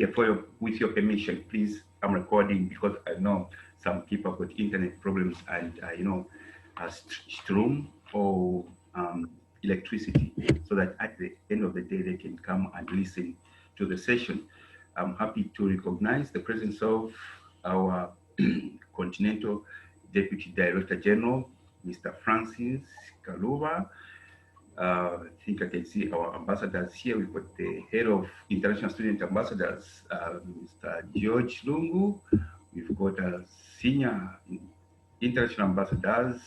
Yeah, with your permission, please, I'm recording because I know some people got internet problems and, Strom or electricity, so that at the end of the day, they can come and listen to the session. I'm happy to recognize the presence of our Continental Deputy Director General, Mr. Francis Kaluba. I think I can see our ambassadors here. We've got the head of international student ambassadors, Mr. George Lungu. We've got a senior international ambassadors,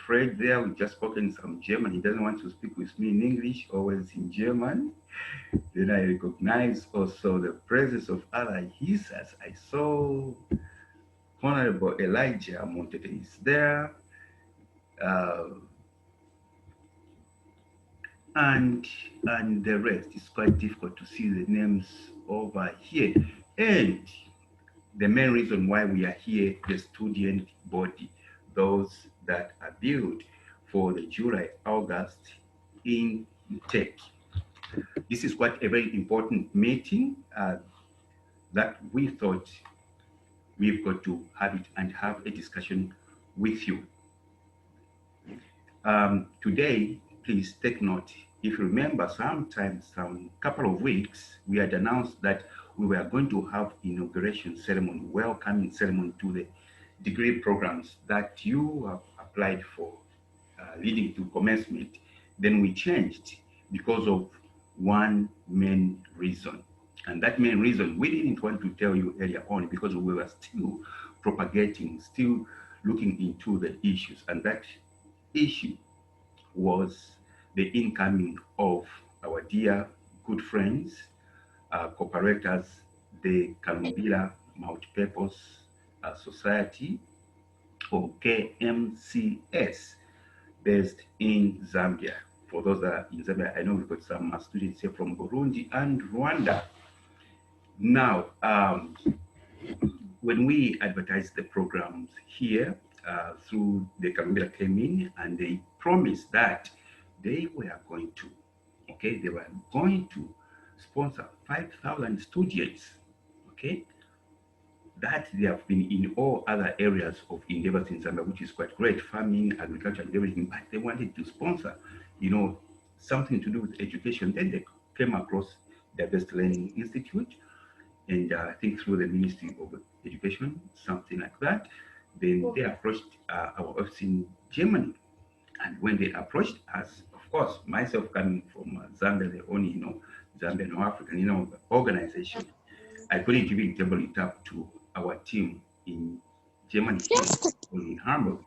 Fred there. We've just spoken some German. He doesn't want to speak with me in English, always in German. Then I recognize also the presence of other hissers. I saw Honorable Elijah Montete is there. And the rest. It's quite difficult to see the names over here. And the main reason why we are here, the student body, those that are built for the July-August intake. This is quite a very important meeting that we thought we've got to have it and have a discussion with you. Today, please take note. If you remember, sometimes, some couple of weeks, we had announced that we were going to have inauguration ceremony, welcoming ceremony to the degree programs that you have applied for, leading to commencement. Then we changed because of one main reason. And that main reason, we didn't want to tell you earlier on because we were still propagating, still looking into the issues. And that issue was the incoming of our dear good friends, cooperators, the Kalumbila Multipurpose Society, or KMCS, based in Zambia. For those that are in Zambia, I know we've got some students here from Burundi and Rwanda. Now, when we advertised the programs here, through the Kalumbila came in and they promised that they were going to, they were going to sponsor 5,000 students, that they have been in all other areas of endeavors in Zambia, which is quite great, farming, agriculture, and everything, but they wanted to sponsor, something to do with education. Then they came across the Best Learning Institute, and I think through the Ministry of Education, something like that. Then they approached our office in Germany. And when they approached us, of course, myself coming from Zambia, the only, Zambian or African, organization, I couldn't even table it up to our team in Germany, in Hamburg.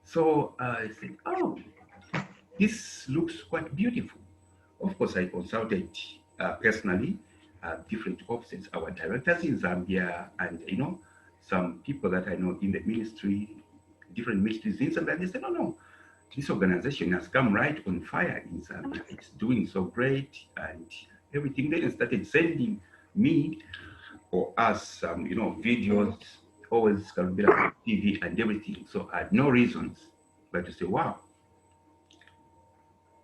So I said, oh, this looks quite beautiful. Of course, I consulted personally different offices, our directors in Zambia, and some people that I know in the ministry, different ministries in Zambia. They said, no, this organization has come right on fire in Zambia. It's doing so great and everything. They started sending me or us some, videos, always Kalumbila TV and everything. So I had no reasons but to say, wow,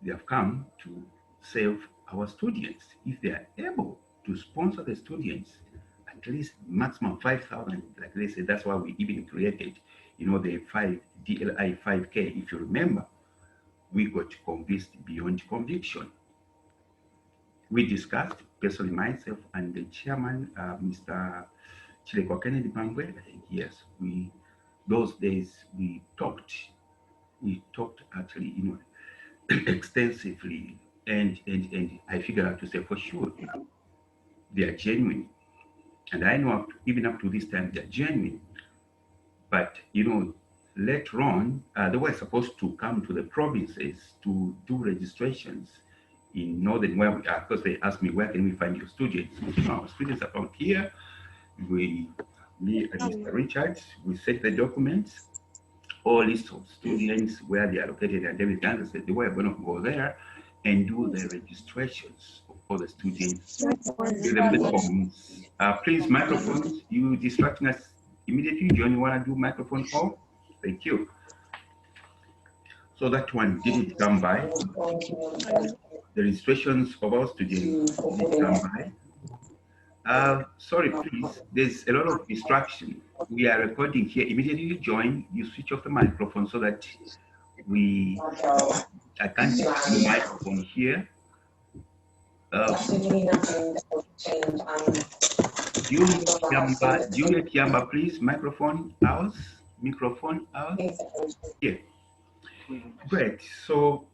they have come to save our students. If they are able to sponsor the students, at least maximum 5,000, like they say, that's why we even created, the DLI 5K. If you remember, we got convinced beyond conviction. We discussed, personally myself and the chairman, Mr. Chilekwa Kennedy Bangwe. I think, yes, those days we talked actually, extensively, and I figured out to say for sure, they are genuine. And I know even up to this time, they're genuine. But, later on, they were supposed to come to the provinces to do registrations in northern where we are, because they asked me, where can we find your students? Our students are found here. Me and Mr. Richard, we set the documents, all lists of students, where they are located and everything. And they said they were going to go there and do the registrations of all the students. Give them the forms. Please, microphones, you distracting us immediately. Do you want to do microphone off? Thank you. So that one didn't come by. The registrations of our students didn't come by. Sorry, please. There's a lot of distraction. We are recording here. Immediately you join, you switch off the microphone so that we I can't see the microphone here. Juliet Yamba, please. Microphone out. Here. Great. So,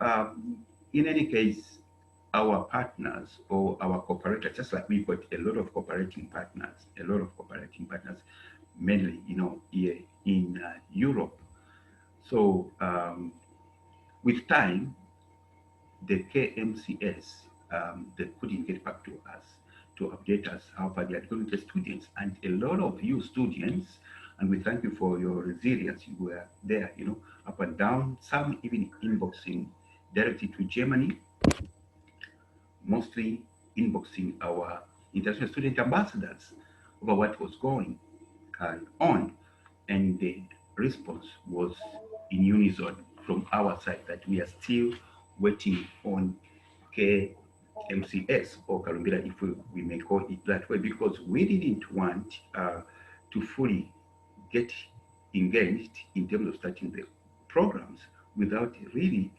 in any case, our partners or our cooperators, just like we've got a lot of cooperating partners, mainly, here in Europe. So, with time, the KMCS, they couldn't get back to us to update us how far they are going with the students. And a lot of you students, and we thank you for your resilience, you were there, up and down, some even inboxing directly to Germany, mostly inboxing our international student ambassadors over what was going on. And the response was in unison from our side that we are still waiting on KMCS or Karumbira, if we may call it that way, because we didn't want to fully get engaged in terms of starting the programs without really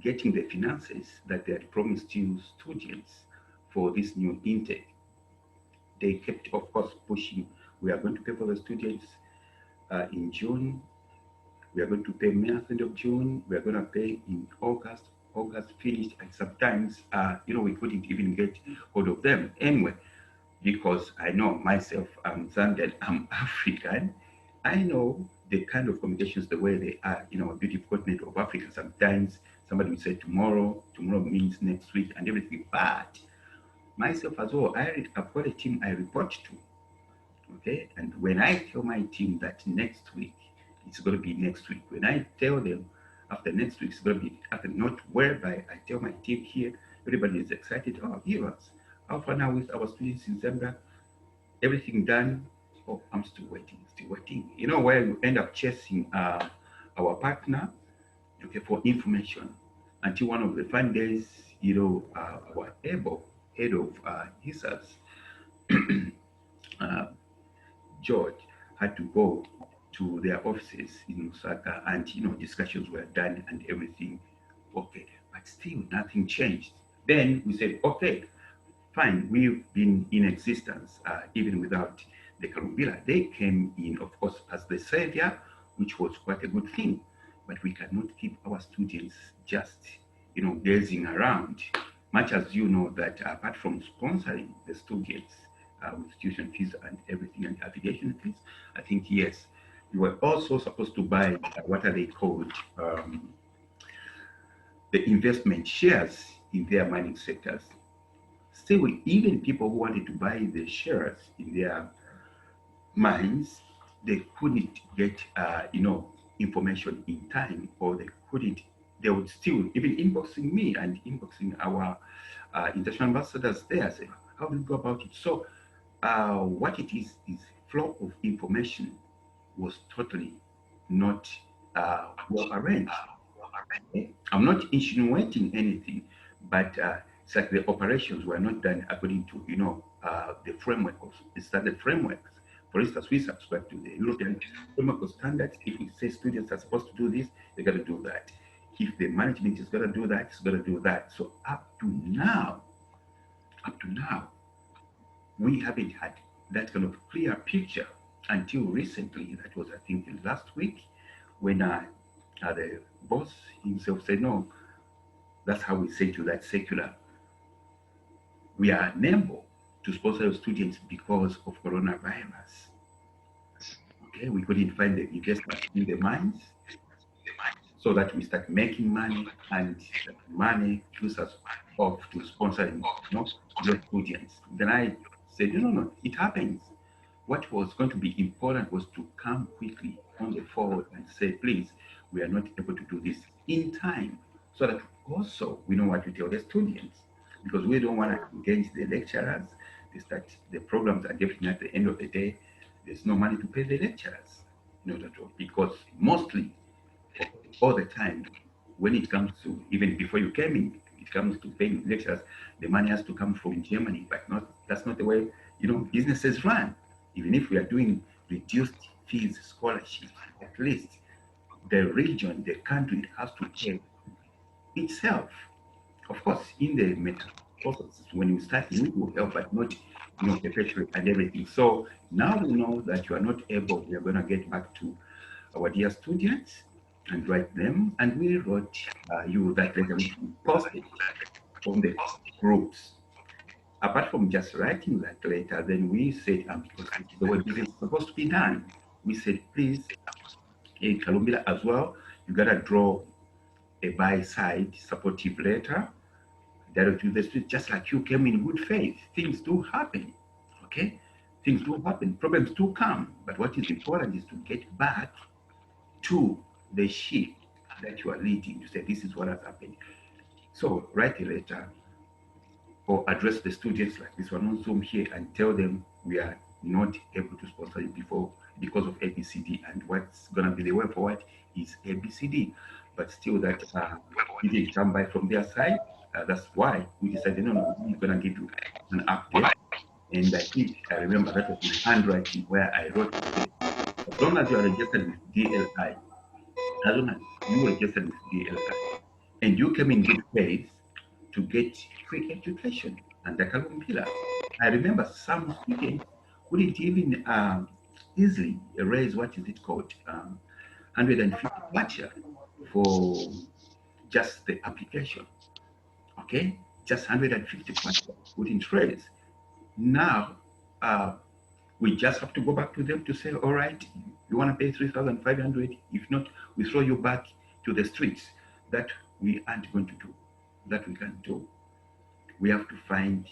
getting the finances that they had promised to students for this new intake. They kept, of course, pushing. We are going to pay for the students in June. We are going to pay May at the end of June. We are going to pay in August. August finished, and sometimes, we couldn't even get hold of them anyway, because I know myself, I'm Zambian, I'm African. I know the kind of communications the way they are in our beautiful continent of Africa. Sometimes somebody will say tomorrow, tomorrow means next week, and everything. But myself as well, I've got a team I report to. Okay, and when I tell my team that next week it's going to be next week, when I tell them after next week it's going to be after, not whereby I tell my team here, everybody is excited. Oh, give us how far now with our students in Zambia, everything done. Oh, I'm still waiting, still waiting. Where you end up chasing our partner, okay, for information until one of the fun days, our head of HISAS, uh, George, had to go to their offices in Osaka, and discussions were done and everything. Okay, but still nothing changed. Then we said, okay, fine, we've been in existence even without the Karumbila. They came in, of course, as the savior, which was quite a good thing. But we cannot keep our students just, gazing around. Much as you know that apart from sponsoring the students with tuition fees and everything and affiliation fees, I think yes, you were also supposed to buy what are they called? The investment shares in their mining sectors. Still, even people who wanted to buy the shares in their mines, they couldn't get, information in time, or they couldn't. They would still even inboxing me and inboxing our international ambassadors there. Say, how do you go about it? So, what it is flow of information was totally not well arranged. I'm not insinuating anything, but it's like the operations were not done according to the framework of the standard frameworks. For instance, we subscribe to the European framework of standards. If we say students are supposed to do this, they got to do that. If the management is going to do that, it's going to do that. So up to now, we haven't had that kind of clear picture until recently. That was, I think, last week when the boss himself said, no, that's how we say to that secular. We are unable to sponsor students because of coronavirus. Okay, we couldn't find the investment in the mines so that we start making money, and money gives us off to sponsoring your students. Then I said, no, it happens. What was going to be important was to come quickly on the forward and say, please, we are not able to do this in time, so that also we know what to tell the students, because we don't want to engage the lecturers. They start the programs are getting at the end of the day. There's no money to pay the lecturers, because mostly all the time, when it comes to, even before you came in, it comes to paying lecturers, the money has to come from Germany, but not that's not the way businesses run. Even if we are doing reduced fees scholarships, at least the region, the country has to pay itself. Of course, in the metropolis, when you start, we will help, but not, perpetually and everything. So now we know that you are not able. We are going to get back to our dear students and write them. And we wrote you that letter, which we posted on the groups. Apart from just writing that letter, then we said, because the way business is supposed to be done, we said, please, in Columbia as well, you got to draw a buy side supportive letter direct to the street, just like you came in good faith. Things do happen, okay? Things do happen. Problems do come. But what is important is to get back to the sheep that you are leading to say, this is what has happened. So write a letter or address the students like this one on Zoom here and tell them we are not able to sponsor you before because of ABCD, and what's going to be the way forward is ABCD. But still, that didn't come by from their side. That's why we decided, no, we're going to give you an update. And I remember that was my handwriting where I wrote, as long as you are registered with DLI, as long as you were registered with DLI, and you came in good faith to get free education under Kalumbila. I remember some students wouldn't even easily raise, what is it called, 150 kwacha for just the application. Okay, just 150 kwacha wouldn't raise. Now, uh, we just have to go back to them to say, all right, you want to pay 3,500? If not, we throw you back to the streets. That we aren't going to do. That we can't do. We have to find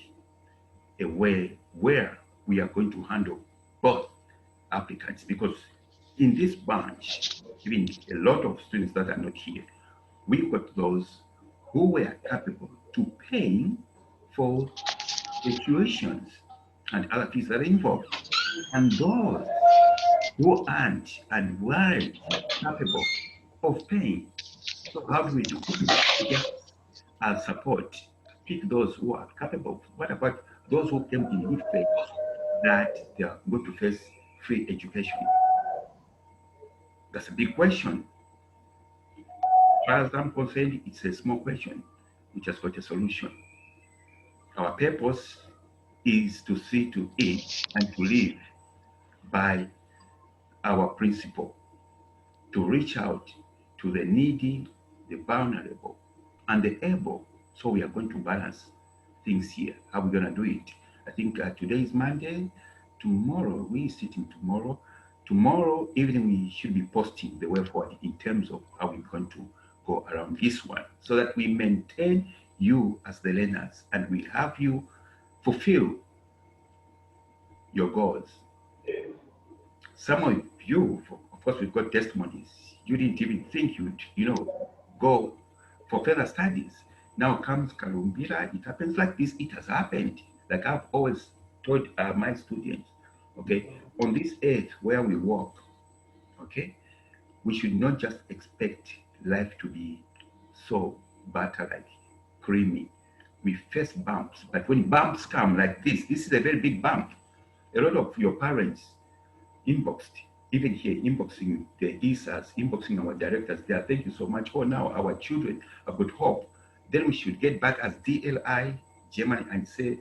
a way where we are going to handle both applicants, because in this bunch, even a lot of students that are not here, we got those who were capable to paying for the tuitions and other fees that are involved, and those who aren't and weren't capable of paying. So how do we do? We just as support, pick those who are capable. What about those who came in good faith that they are going to face free education? That's a big question. As far as I'm concerned, it's a small question which has got a solution. Our purpose is to see to it and to live by our principle, to reach out to the needy, the vulnerable, and the able. So we are going to balance things here. How are we going to do it? I think today is Monday. Tomorrow, we sitting tomorrow. Tomorrow evening, we should be posting the way forward in terms of how we're going to go around this one so that we maintain you as the learners and we have you fulfill your goals. Some of you, of course, we've got testimonies. You didn't even think you'd, go for further studies. Now comes Kalumbira. It happens like this. It has happened. Like I've always told my students, okay, on this earth where we walk, okay, we should not just expect life to be so butter like creamy. We face bumps, but when bumps come like this is a very big bump. A lot of your parents inboxed, even here, inboxing the ESAs, inboxing our directors there. Thank you so much. Oh, now our children have got hope. Then we should get back as DLI, Germany, and say,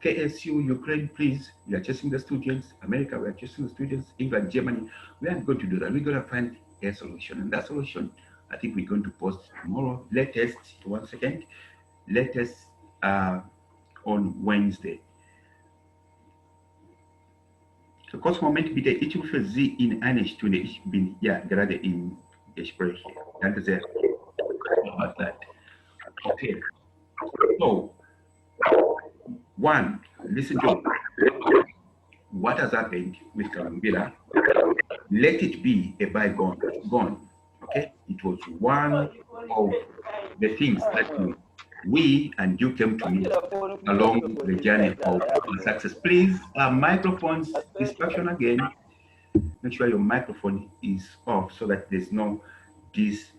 KSU, Ukraine, please, we are chasing the students. America, we are chasing the students. England, Germany, we aren't going to do that. We're going to find a solution. And that solution, I think we're going to post tomorrow. Latest, one second, latest on Wednesday. So kurz Moment bitte, ich rufe Sie in einer Stunde. Ich bin ja gerade im Gespräch. Danke sehr. About that. Okay. So, one, listen to what has happened with Kalumbira. Let it be a bygone. Gone. Okay? It was one of the things that we and you came to meet along the journey of success. Please, microphones distraction again. Make sure your microphone is off so that there's no distraction.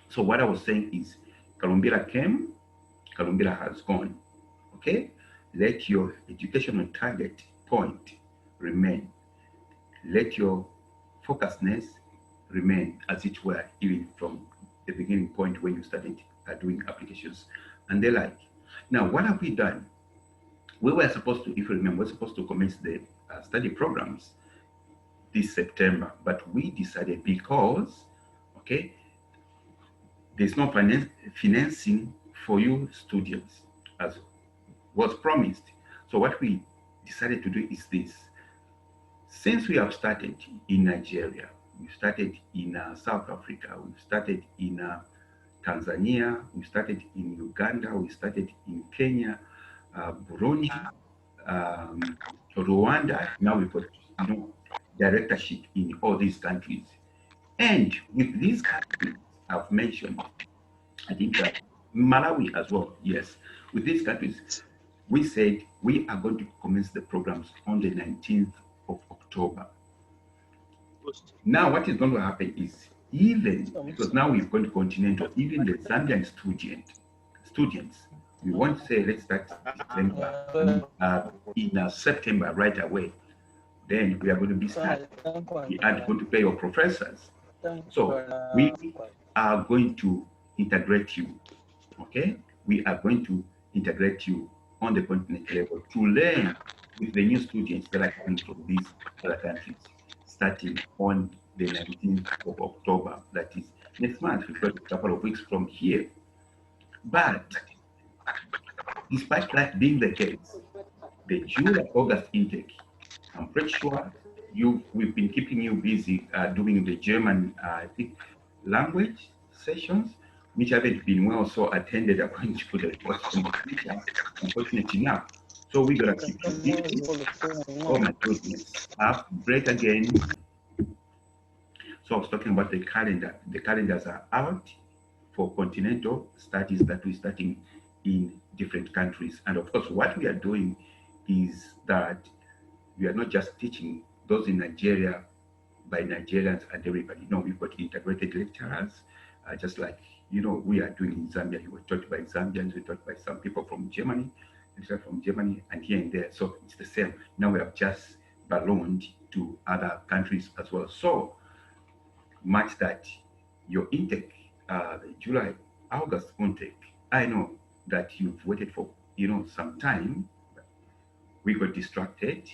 So what I was saying is, Kalumbira came, Kalumbira has gone. Okay? let your educational target point remain. Let your focusedness remain as it were, even from the beginning point when you started doing applications and the like. Now, what have we done? We were supposed to, if you remember, we're supposed to commence the study programs this September, but we decided because, okay, there's no financing for you students as was promised. So what we decided to do is this. Since we have started in Nigeria, we started in South Africa, we started in Tanzania, we started in Uganda, we started in Kenya, Burundi, um, Rwanda. Now we've got directorship in all these countries. And with these countries I've mentioned, I think Malawi as well, yes. With these countries, we said we are going to commence the programs on the 19th of October. Now, what is going to happen is even because now we've gone to continental, even the Zambian students, we won't say let's start December, in September right away. Then we are going to be starting. We are going to pay your professors. So we are going to integrate you. Okay, we are going to integrate you on the continent level to learn with the new students that are coming from these other countries, starting on the 19th of October. That is next month. We've got a couple of weeks from here. But despite that being the case, the July-August intake, I'm pretty sure we've been keeping you busy doing the German, I think, language sessions, which haven't been well so attended according to the reports from the teacher, unfortunately enough. So we're gonna keep you busy. Oh my goodness. Break again. So I was talking about the calendar. The calendars are out for continental studies that we're starting in different countries. And of course, what we are doing is that we are not just teaching those in Nigeria by Nigerians and everybody. No, we've got integrated lecturers, just like we are doing in Zambia. You were taught by Zambians, we taught by some people from Germany, and here and there. So it's the same. Now we have just ballooned to other countries as well. So much that your intake, the July, August intake, I know that you've waited for some time. We got distracted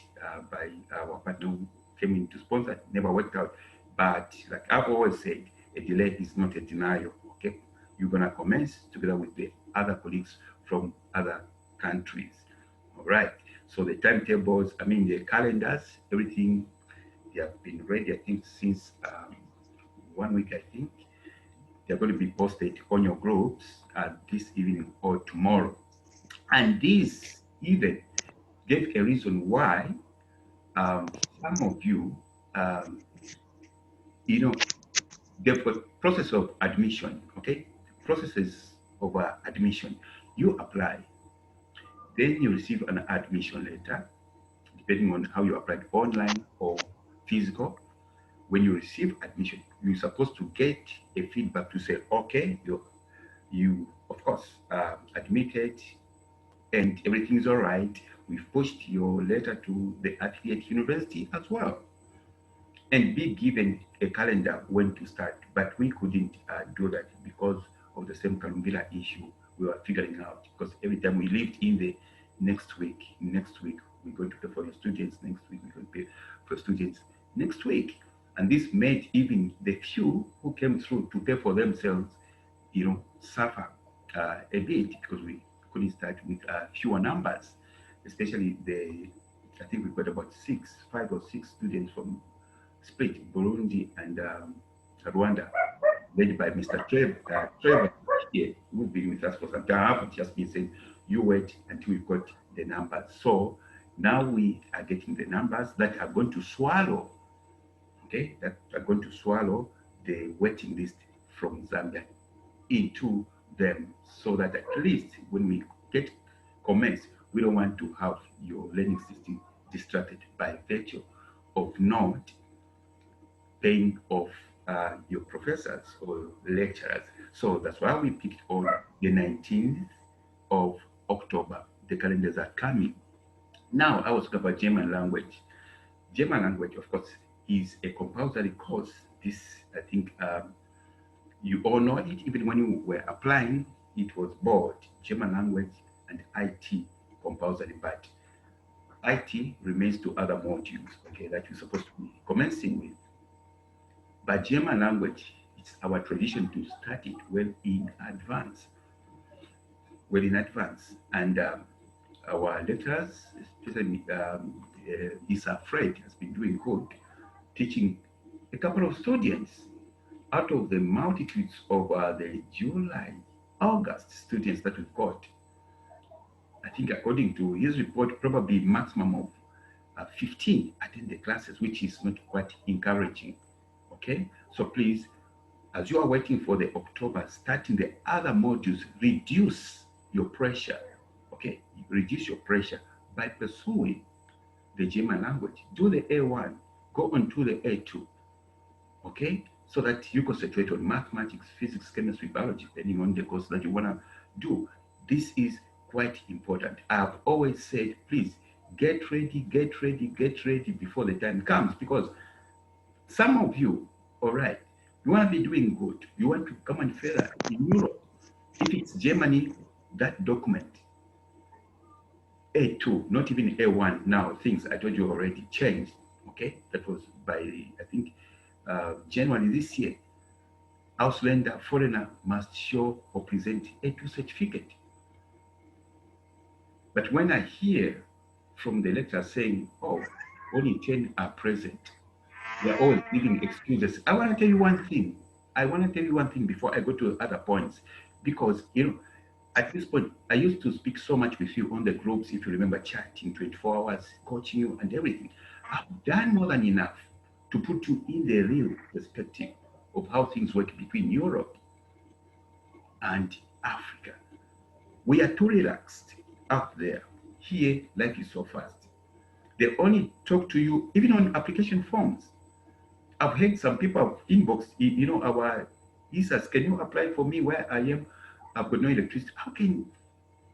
by our partner who came in to sponsor. It never worked out. But like I've always said, a delay is not a denial. Okay, you're gonna commence together with the other colleagues from other countries. All right. So the timetables, I mean the calendars, everything, they have been ready. I think since 1 week. I think they're going to be posted on your groups this evening or tomorrow. And this even gave a reason why some of you, um, they've got process of admission, okay? Processes of admission. You apply, then you receive an admission letter, depending on how you applied, online or physical. When you receive admission, you're supposed to get a feedback to say, okay, you of course admitted and everything is all right. We've pushed your letter to the affiliate university as well, and be given a calendar when to start. But we couldn't do that because of the same Kalumbila issue we were figuring out. Because every time we lived in the next week, we're going to pay for the students. Next week, we're going to pay for students next week. And this made even the few who came through to pay for themselves, suffer a bit because we couldn't start with fewer numbers, especially I think we've got about 5 or 6 students from split Burundi and Rwanda, led by Mr. Trevor here, who's been with us for some time. I haven't just been saying, you wait until we've got the numbers. So now we are getting the numbers that are going to swallow, okay, that are going to swallow the waiting list from Zambia into them, so that at least when we get comments, we don't want to have your learning system distracted by virtue of not paying off your professors or lecturers. So that's why we picked on the 19th of October, the calendars are coming. Now, I was talking about German language. German language, of course, is a compulsory course. This, I think, you all know it. Even when you were applying, it was both German language and IT compulsory, but IT remains to other modules, okay, that you're supposed to be commencing with. But German language, it's our tradition to start it well in advance. And our lecturers, especially Lisa Fred, has been doing good, teaching a couple of students out of the multitudes of the July, August students that we've got. I think according to his report, probably maximum of 15 attend the classes, which is not quite encouraging. Okay, so please, as you are waiting for the October, starting the other modules, reduce your pressure. Okay, reduce your pressure by pursuing the German language. Do the A1, go on to the A2. Okay, so that you concentrate on mathematics, physics, chemistry, biology, depending on the course that you want to do. This is quite important. I've always said, please get ready, get ready, get ready before the time comes, because some of you, all right, you want to be doing good. You want to come and further in Europe. If it's Germany, that document, A2, not even A1 now, things I told you already changed. Okay, that was by, I think, January this year. Ausländer, foreigner must show or present A2 certificate. But when I hear from the lecturer saying, oh, only 10 are present, they're all giving excuses. I want to tell you one thing. I want to tell you one thing before I go to other points. Because, you know, at this point, I used to speak so much with you on the groups, if you remember, chatting 24 hours, coaching you and everything. I've done more than enough to put you in the real perspective of how things work between Europe and Africa. We are too relaxed out there. Here, life is so fast. They only talk to you, even on application forms. I've heard some people have inboxed, you know, our ESAs, can you apply for me where I am? I've got no electricity. How can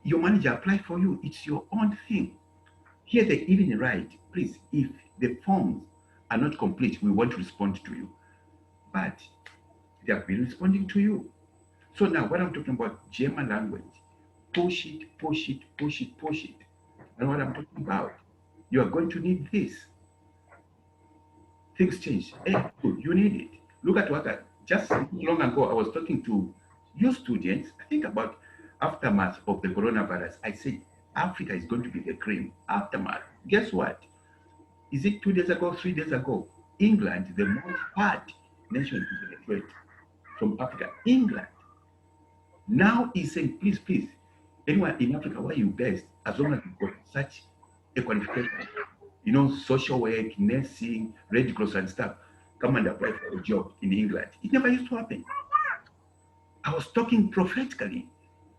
your manager apply for you? It's your own thing. Here they even write, please, if the forms are not complete, we won't respond to you. But they have been responding to you. So now what I'm talking about, German language, push it, push it, push it, push it. And what I'm talking about, you are going to need this. Things change. Hey, you need it. Look at what just long ago I was talking to you students, I think about aftermath of the coronavirus. I said, Africa is going to be the cream. Aftermath. Guess what? Is it 2 days ago, 3 days ago? England, the most hard nation to penetrate from Africa. England. Now is saying, please, please, anyone in Africa, where you best, as long as you've got such a qualification, you know, social work, nursing, Red Cross and stuff, come and apply for a job in England. It never used to happen. I was talking prophetically.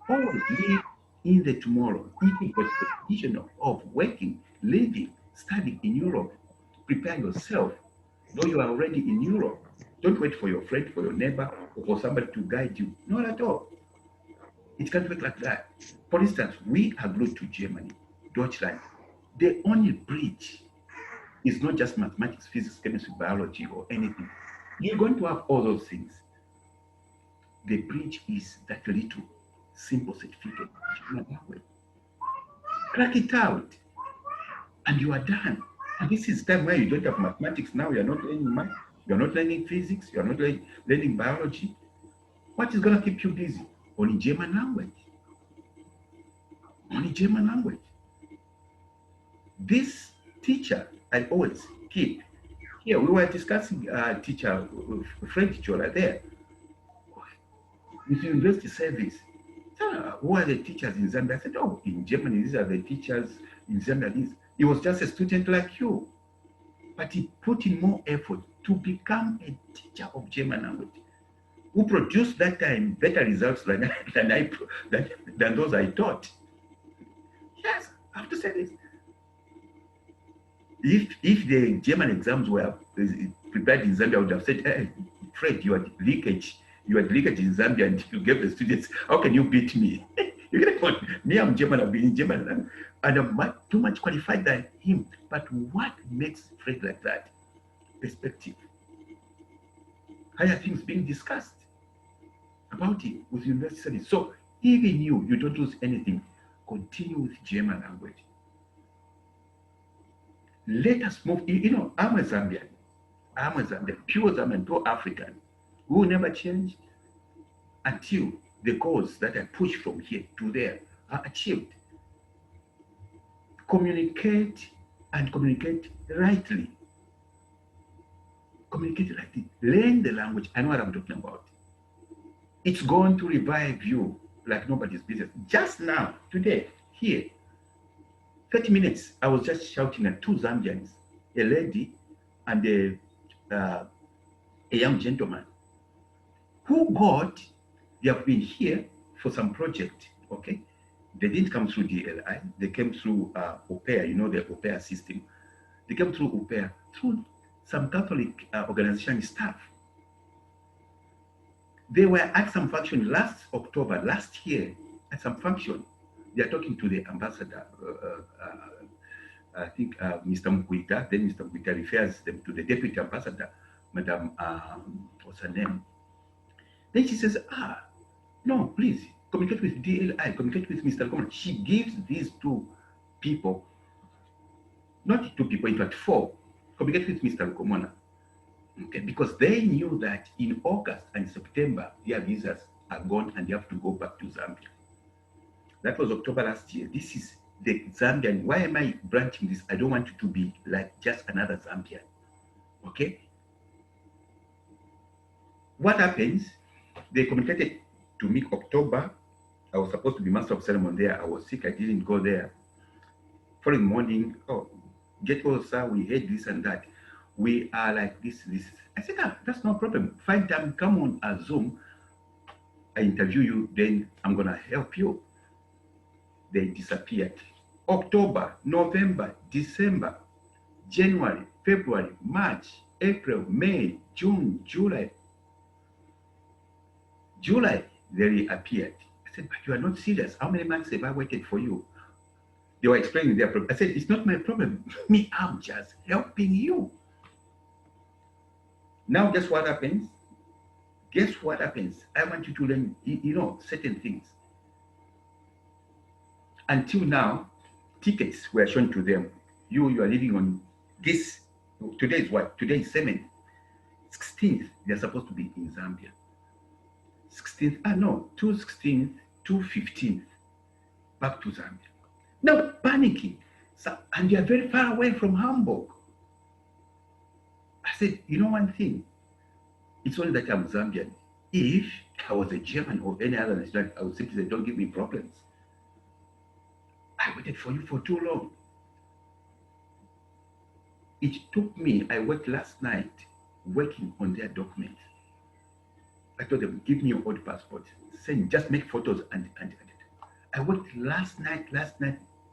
Always live in the tomorrow. If you've got the vision of working, living, studying in Europe, prepare yourself. Though you are already in Europe, don't wait for your friend, for your neighbor, or for somebody to guide you. Not at all. It can't work like that. For instance, we are glued to Germany, Deutschland. The only bridge is not just mathematics, physics, chemistry, biology, or anything. You're going to have all those things. The bridge is that little simple certificate. Crack it out, and you are done. And this is time where you don't have mathematics now. You're not learning math. You're not learning physics. You're not learning biology. What is going to keep you busy? Only German language. Only German language. This teacher, I always keep. Here, we were discussing teacher, French Chola there. With university service. Who are the teachers in Zambia? I said, oh, in Germany, these are the teachers in Zambia. He was just a student like you. But he put in more effort to become a teacher of German language, who produced that time better results than those I taught. Yes, I have to say this. If the German exams were prepared in Zambia, I would have said, hey, Fred, you had leakage. You had leakage in Zambia and you gave the students, how can you beat me? You get what? Me, I'm German, I've been in German, and I'm too much qualified than him. But what makes Fred like that? Perspective. Higher things being discussed about it with university studies. So even you don't lose anything. Continue with German language. Let us move. I'm a Zambian. I'm a Zambian, pure Zambian, pure African. We will never change until the goals that I push from here to there are achieved. Communicate and communicate rightly. Communicate rightly. Learn the language. I know what I'm talking about. It's going to revive you like nobody's business. Just now, today, here, 30 minutes, I was just shouting at two Zambians, a lady and a young gentleman who they have been here for some project, okay? They didn't come through DLI, they came through OPEA, the OPEA system. They came through OPEA, through some Catholic organization staff. They were at some function last October, last year, at some function. They are talking to the ambassador, I think Mr. Mkwita, then Mr. Mkwita refers them to the deputy ambassador, Madam, what's her name? Then she says, no, please, communicate with DLI, communicate with Mr. Lukomona. She gives these two people, not two people, in fact, four, communicate with Mr. Lukomona. Okay, because they knew that in August and September, their visas are gone and they have to go back to Zambia. That was October last year. This is the Zambian. Why am I branching this? I don't want it to be like just another Zambian. Okay? What happens? They communicated to me October. I was supposed to be master of ceremony there. I was sick. I didn't go there. Following morning, get well, sir. We hate this and that. We are like this. I said, that's no problem. Find time, come on a Zoom. I interview you, then I'm going to help you. They disappeared. October, November, December, January, February, March, April, May, June, July. July, they reappeared. I said, but you are not serious. How many months have I waited for you? They were explaining their problem. I said, it's not my problem. Me, I'm just helping you. Now, guess what happens? Guess what happens? I want you to learn, certain things. Until now, tickets were shown to them. You are living on this. Today is what? Today is 7th. 16th, they're supposed to be in Zambia. 16th, 2/16th, 2/15th, back to Zambia. Now, panicking. So, and they're very far away from Hamburg. I said, one thing, it's only that I'm Zambian. If I was a German or any other nationality, I would simply say, don't give me problems. I waited for you for too long. It took me, I worked last night working on their documents. I told them, give me your old passport. Just make photos and. I worked last night.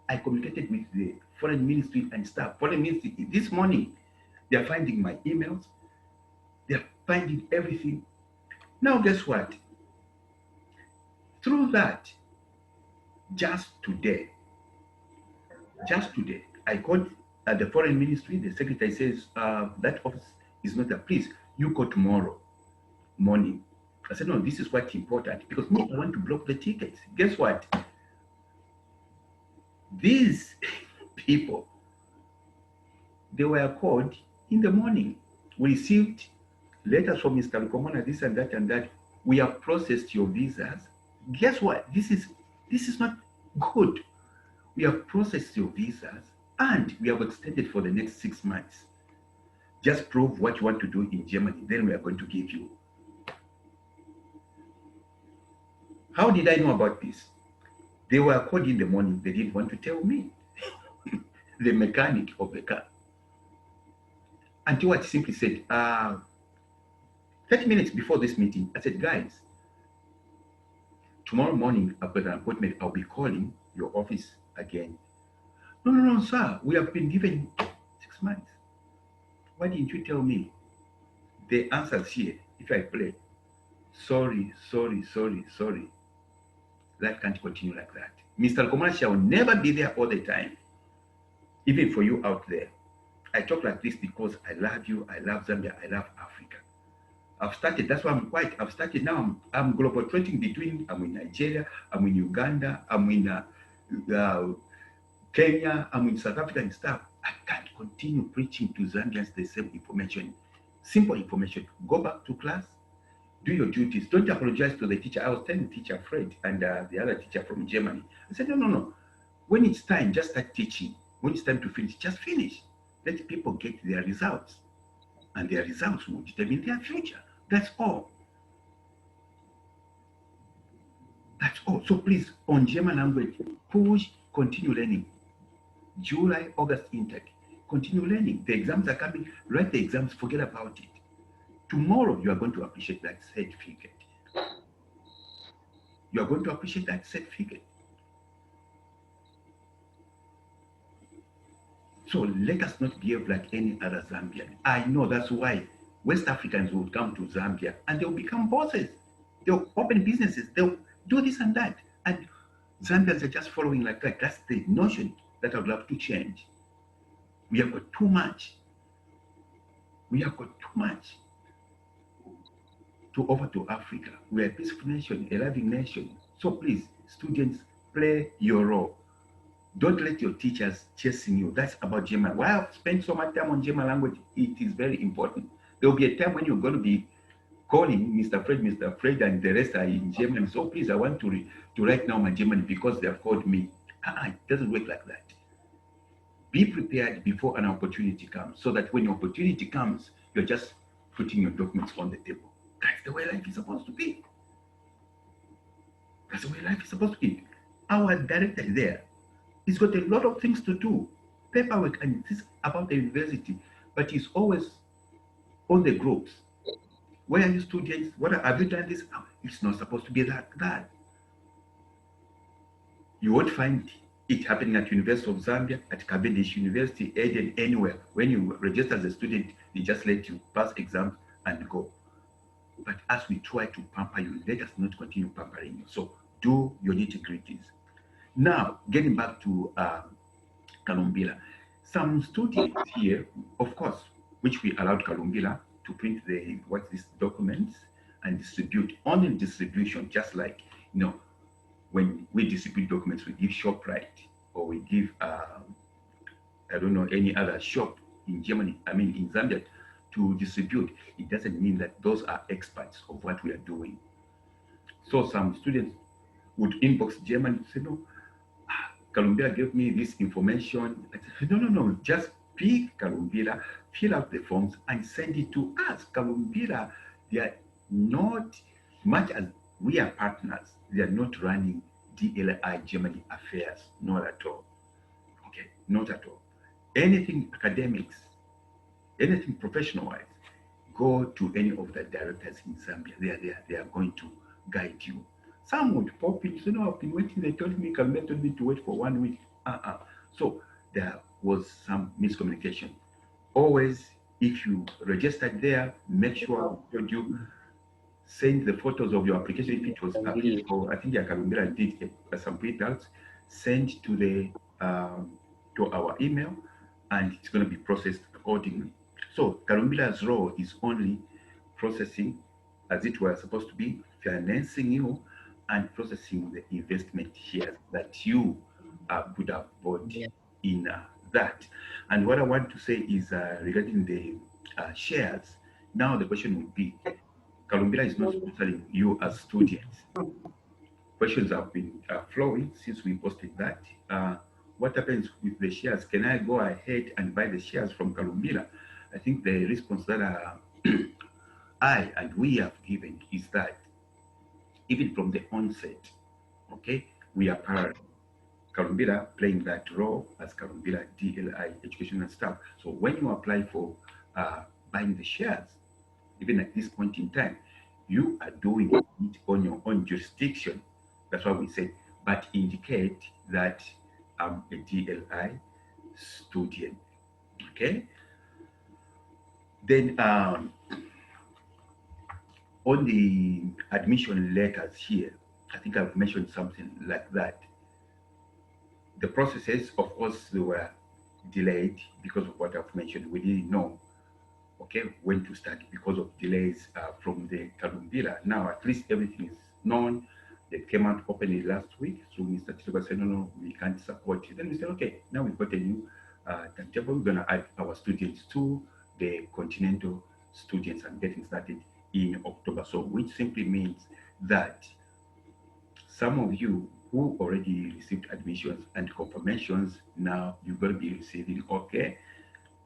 I communicated with the foreign ministry and staff. Foreign ministry, this morning, they're finding my emails. They're finding everything. Now, guess what? Through that, just today, I called the foreign ministry. The secretary says, that office is not there. Please, you go tomorrow morning. I said, no, this is what's important because me, I want to block the tickets. Guess what? These people, they were called in the morning. We received letters from Mr. Lukomona, this and that and that. We have processed your visas. Guess what? This is not good. We have processed your visas and we have extended for the next 6 months. Just prove what you want to do in Germany. Then we are going to give you. How did I know about this? They were called in the morning. They didn't want to tell me. The mechanic of the car. Until I simply said, 30 minutes before this meeting, I said, guys, tomorrow morning I've got an appointment. I'll be calling your office again. No, sir. We have been given 6 months. Why didn't you tell me? The answer's here. If I play, sorry. Life can't continue like that. Mr. Komala shall never be there all the time, even for you out there. I talk like this because I love you, I love Zambia, I love Africa. I've started, that's why I'm quiet. I've started now, I'm global trading between, I'm in Nigeria, I'm in Uganda, I'm in uh, Kenya, I'm in South Africa and stuff. I can't continue preaching to Zambians the same information, simple information. Go back to class, do your duties. Don't apologize to the teacher. I was telling teacher Fred and the other teacher from Germany. I said, no, no, no. When it's time, just start teaching. When it's time to finish, just finish. Let people get their results. And their results will determine their future. That's all. That's all. So please, on German language, push, continue learning. July, August intake. Continue learning. The exams are coming. Write the exams, forget about it. Tomorrow, you are going to appreciate that certificate. You are going to appreciate that certificate. So let us not behave like any other Zambian. I know that's why West Africans will come to Zambia and they'll become bosses. They'll open businesses. They'll do this and that. And Zambians are just following like that. That's the notion that I would love to change. We have got too much. We have got too much to offer to Africa. We are a peaceful nation, a loving nation. So please, students, play your role. Don't let your teachers chasing you. That's about German. Why I've spent so much time on German language, it is very important. There will be a time when you're going to be calling Mr. Fred, and the rest are in German. So please, I want to write now my German because they have called me. It doesn't work like that. Be prepared before an opportunity comes, so that when the opportunity comes, you're just putting your documents on the table. That's the way life is supposed to be. That's the way life is supposed to be. Our director there, he's got a lot of things to do, paperwork, and this about the university, but he's always on the groups. Where are you students? What have you done this? It's not supposed to be like that. You won't find it happening at University of Zambia, at Cavendish University, Eden, anywhere. When you register as a student, they just let you pass exams and go. But as we try to pamper you, let us not continue pampering you. So do your nitty-gritties. Now, getting back to Kalumbila, some students here, of course, which we allowed Kalumbila to print these documents and distribute. Only distribution, just like when we distribute documents, we give ShopRite or we give I don't know any other shop in Germany, I mean in Zambia, to distribute. It doesn't mean that those are experts of what we are doing. So some students would inbox Germany and say, no, Kalumbila gave me this information. I said, no, no, no, just pick Kalumbila, fill out the forms and send it to us. Kalumbila, they are not, much as we are partners, they are not running DLI Germany affairs, not at all. Okay, not at all. Anything academics, anything professional wise, go to any of the directors in Zambia. They are going to guide you. Some would pop in, so no, I've been waiting. They told me, Calmet told me to wait for 1 week. So there was some miscommunication. Always, if you registered there, make sure you send the photos of your application. If it was or I think Kalumbira did some printouts, send to the to our email, and it's going to be processed accordingly. So Kalumbila's role is only processing, as it was supposed to be, financing you and processing the investment shares that you put up board in that. And what I want to say is regarding the shares. Now the question would be, Kalumbila is not sponsoring you as students. Questions have been flowing since we posted that. What happens with the shares? Can I go ahead and buy the shares from Kalumbila? I think the response that I and we have given is that even from the onset, okay, we are parallel. Kalumbila playing that role as Kalumbila DLI education and staff. So when you apply for buying the shares, even at this point in time, you are doing it on your own jurisdiction. That's why we say, but indicate that I'm a DLI student. Okay. Then on the admission letters here, I think I've mentioned something like that. The processes, of course, they were delayed because of what I've mentioned. We didn't know, okay, when to start because of delays from the Kalumbila. Now, at least everything is known. They came out openly last week. So Mr. Chiloba said, no, no, we can't support you. Then we said, okay, now we've got a new timetable. We're going to add our students to the continental students and getting started in October. So, which simply means that some of you who already received admissions and confirmations, now you're going to be receiving, okay,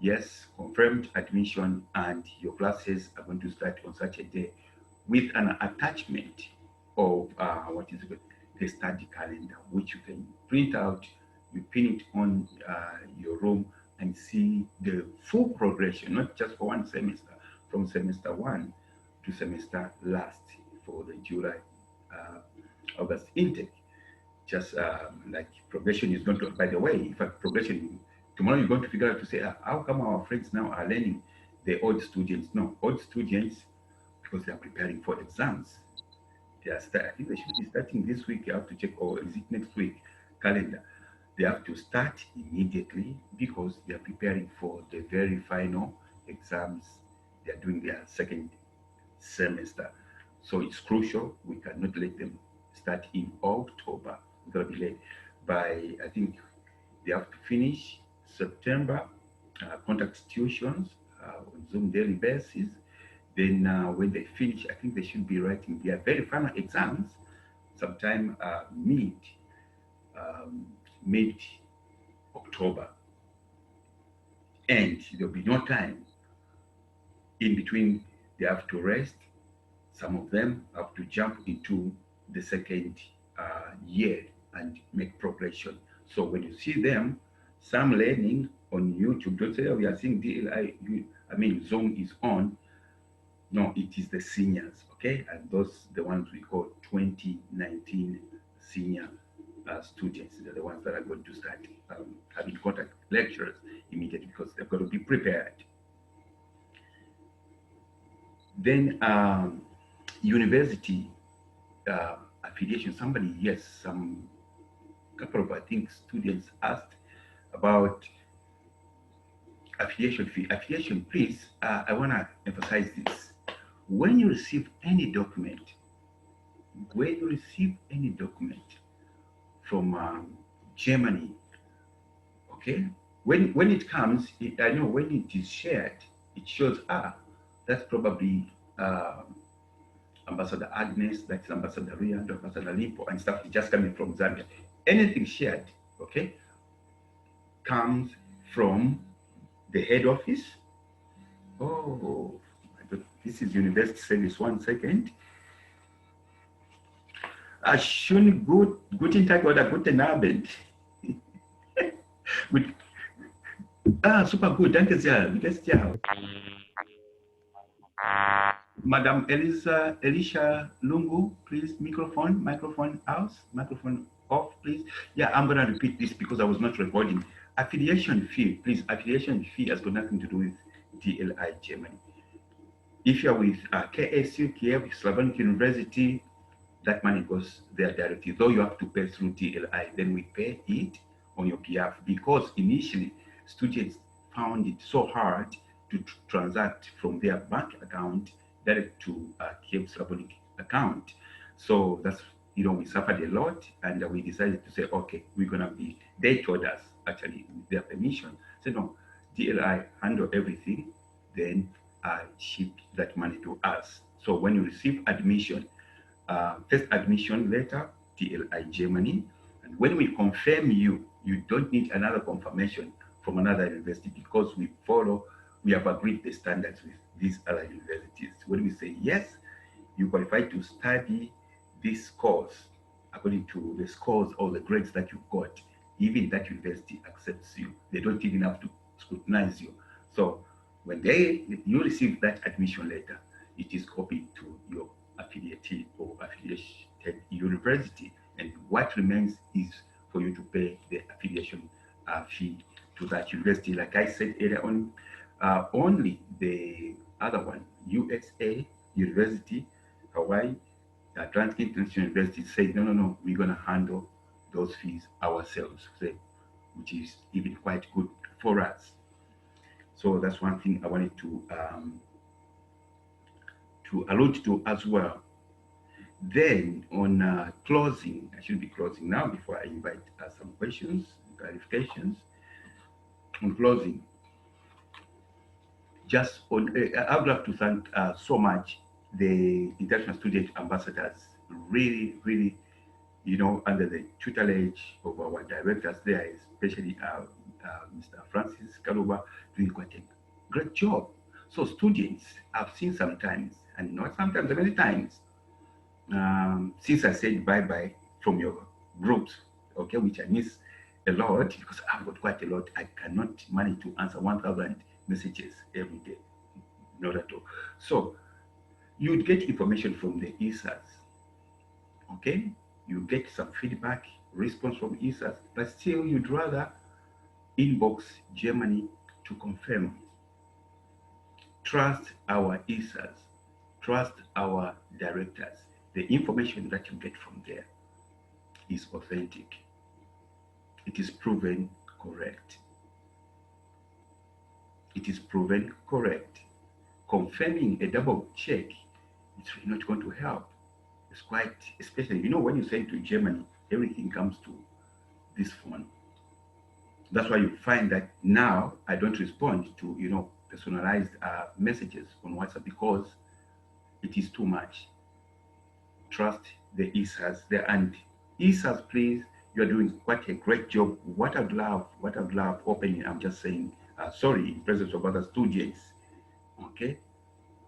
yes, confirmed admission, and your classes are going to start on such a day with an attachment of what is it, the study calendar, which you can print out, you pin it on your room and see the full progression, not just for one semester, from semester one to semester last for the July, August intake. Just like progression is not, by the way, in fact, progression, tomorrow you're going to figure out to say, how come our friends now are learning the old students? No, old students, because they are preparing for exams. I think they should be starting this week. You have to check, or is it next week calendar? They have to start immediately because they are preparing for the very final exams. They are doing their second semester. So it's crucial. We cannot let them start in October. We're going to be late by, I think they have to finish September, contact tuitions on Zoom daily basis. Then when they finish, I think they should be writing their very final exams sometime mid October, and there'll be no time in between. They have to rest. Some of them have to jump into the second year and make progression. So when you see them, some learning on YouTube, don't say, oh, we are seeing DLI, I mean, Zoom is on. No, it is the seniors, okay? And those, the ones we call 2019 senior students. They're the ones that are going to start having contact lectures immediately because they've got to be prepared. Then university affiliation. Somebody, yes, some couple of, I think, students asked about affiliation fee. Affiliation, please, I want to emphasize this. When you receive any document, from Germany, okay, when it comes, I know when it is shared, it shows, that's probably Ambassador Agnes, that's Ambassador Riyand, Ambassador Lipo, and stuff just coming from Zambia. Anything shared, okay, comes from the head office. Oh, this is University Service. 1 second. Schönen guten Tag oder guten Abend. Gut. Super gut, danke sehr. Wie geht's dir? Madam Elisha Lungu, please, microphone off, please. Yeah, I'm gonna repeat this because I was not recording. Affiliation fee, please. Affiliation fee has got nothing to do with DLI Germany. If you're with KSU, Kiev, Slavonic University, that money goes there directly. Though you have to pay through DLI, then we pay it on your behalf because initially students found it so hard to transact from their bank account direct to Kiev Slavonic account. So that's, we suffered a lot, and we decided to say, okay, we're gonna be. They told us actually with their permission, said no, DLI handle everything, then ship that money to us. So when you receive admission, first admission letter, DLI Germany, and when we confirm you, you don't need another confirmation from another university because we have agreed the standards with these other universities. When we say yes, you qualify to study this course according to the scores or the grades that you've got, even that university accepts you. They don't even have to scrutinize you. So when you receive that admission letter, it is copied to your affiliated or affiliated university, and what remains is for you to pay the affiliation fee to that university. Like I said earlier on, only the other one, USA University, Hawaii, Atlantic International University said, no, no, no, we're going to handle those fees ourselves, which is even quite good for us. So that's one thing I wanted to allude to as well. Then on closing, I should be closing now before I invite some questions, clarifications. On closing, just on, I would like to thank so much the international student ambassadors. Really, really, under the tutelage of our directors there, especially Mr. Francis Kaluba, doing quite a great job. So students, I've seen sometimes, and not sometimes, many times, since I said bye-bye from your groups, okay, which I miss a lot because I've got quite a lot. I cannot manage to answer 1,000 messages every day, not at all. So you'd get information from the ESAs, okay? You get some feedback, response from ESAs, but still you'd rather inbox Germany to confirm. Trust our ESAs, trust our directors. The information that you get from there is authentic. It is proven correct. It is proven correct. Confirming a double check, it's really not going to help. It's quite, especially, when you send to Germany, everything comes to this phone. That's why you find that now I don't respond to, personalized messages on WhatsApp because it is too much. Trust the ESAs there. And ESAs, please, you're doing quite a great job. What I'd love opening, I'm just saying, sorry, in presence of other students, okay?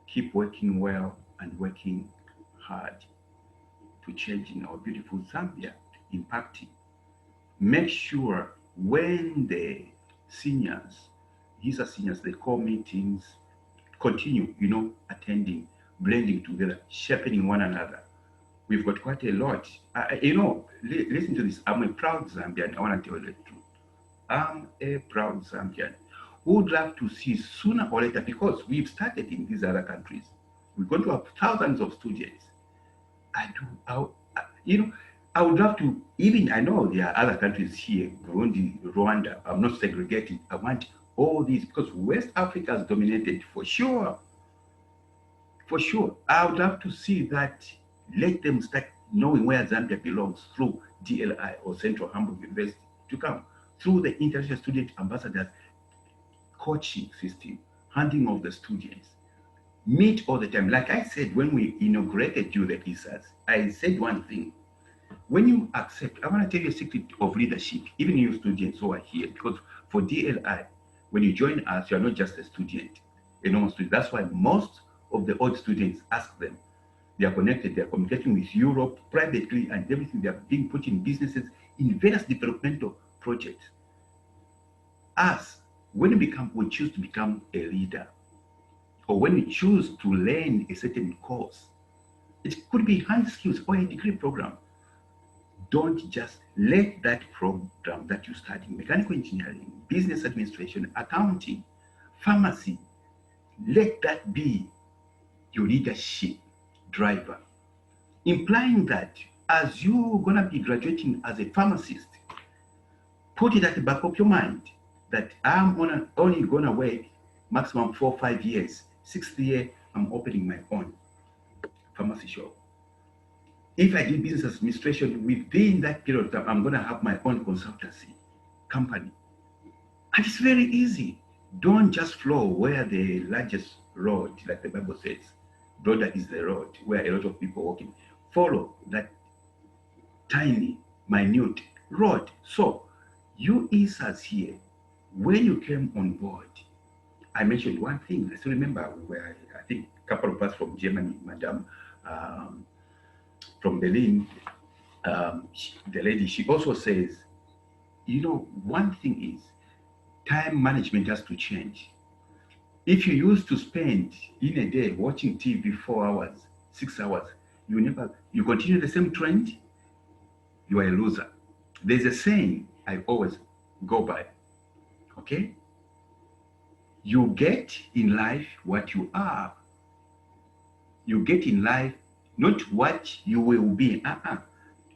Keep working well and working hard to change in our beautiful Zambia, impacting. Make sure when the seniors, these are seniors, they call meetings, continue, attending, blending together, sharpening one another. We've got quite a lot. Listen to this. I'm a proud Zambian. I want to tell you the truth. I'm a proud Zambian who would love to see sooner or later, because we've started in these other countries. We're going to have thousands of students. I would love to, even I know there are other countries here, Burundi, Rwanda. I'm not segregating. I want all these because West Africa is dominated for sure. For sure. I would love to see that. Let them start knowing where Zambia belongs through DLI or Central Hamburg University to come through the international student ambassadors coaching system, handing of the students. Meet all the time. Like I said, when we inaugurated you, the ESAs, I said one thing. When you accept, I want to tell you a secret of leadership, even you students who are here, because for DLI, when you join us, you're not just a student, a normal student. That's why most of the old students ask them. They are connected, they are communicating with Europe privately and everything. They are being put in businesses, in various developmental projects. Us, when we choose to become a leader, or when we choose to learn a certain course, it could be high skills or a degree program. Don't just let that program that you study, mechanical engineering, business administration, accounting, pharmacy, let that be your leadership driver. Implying that as you're going to be graduating as a pharmacist, put it at the back of your mind that I'm only going to work maximum 4 or 5 years. 6th year, I'm opening my own pharmacy shop. If I do business administration, within that period of time, I'm going to have my own consultancy company. And it's very easy. Don't just flow where the largest road, like the Bible says, broader is the road, where a lot of people walking. Follow that tiny, minute road. So, you ESAs here, when you came on board, I mentioned one thing. I still remember where I think a couple of us from Germany, Madam, from Berlin, the lady, she also says, one thing is time management has to change. If you used to spend in a day watching TV 4 hours, 6 hours, you continue the same trend, you are a loser. There's a saying I always go by, okay? You get in life what you are. You get in life not what you will be.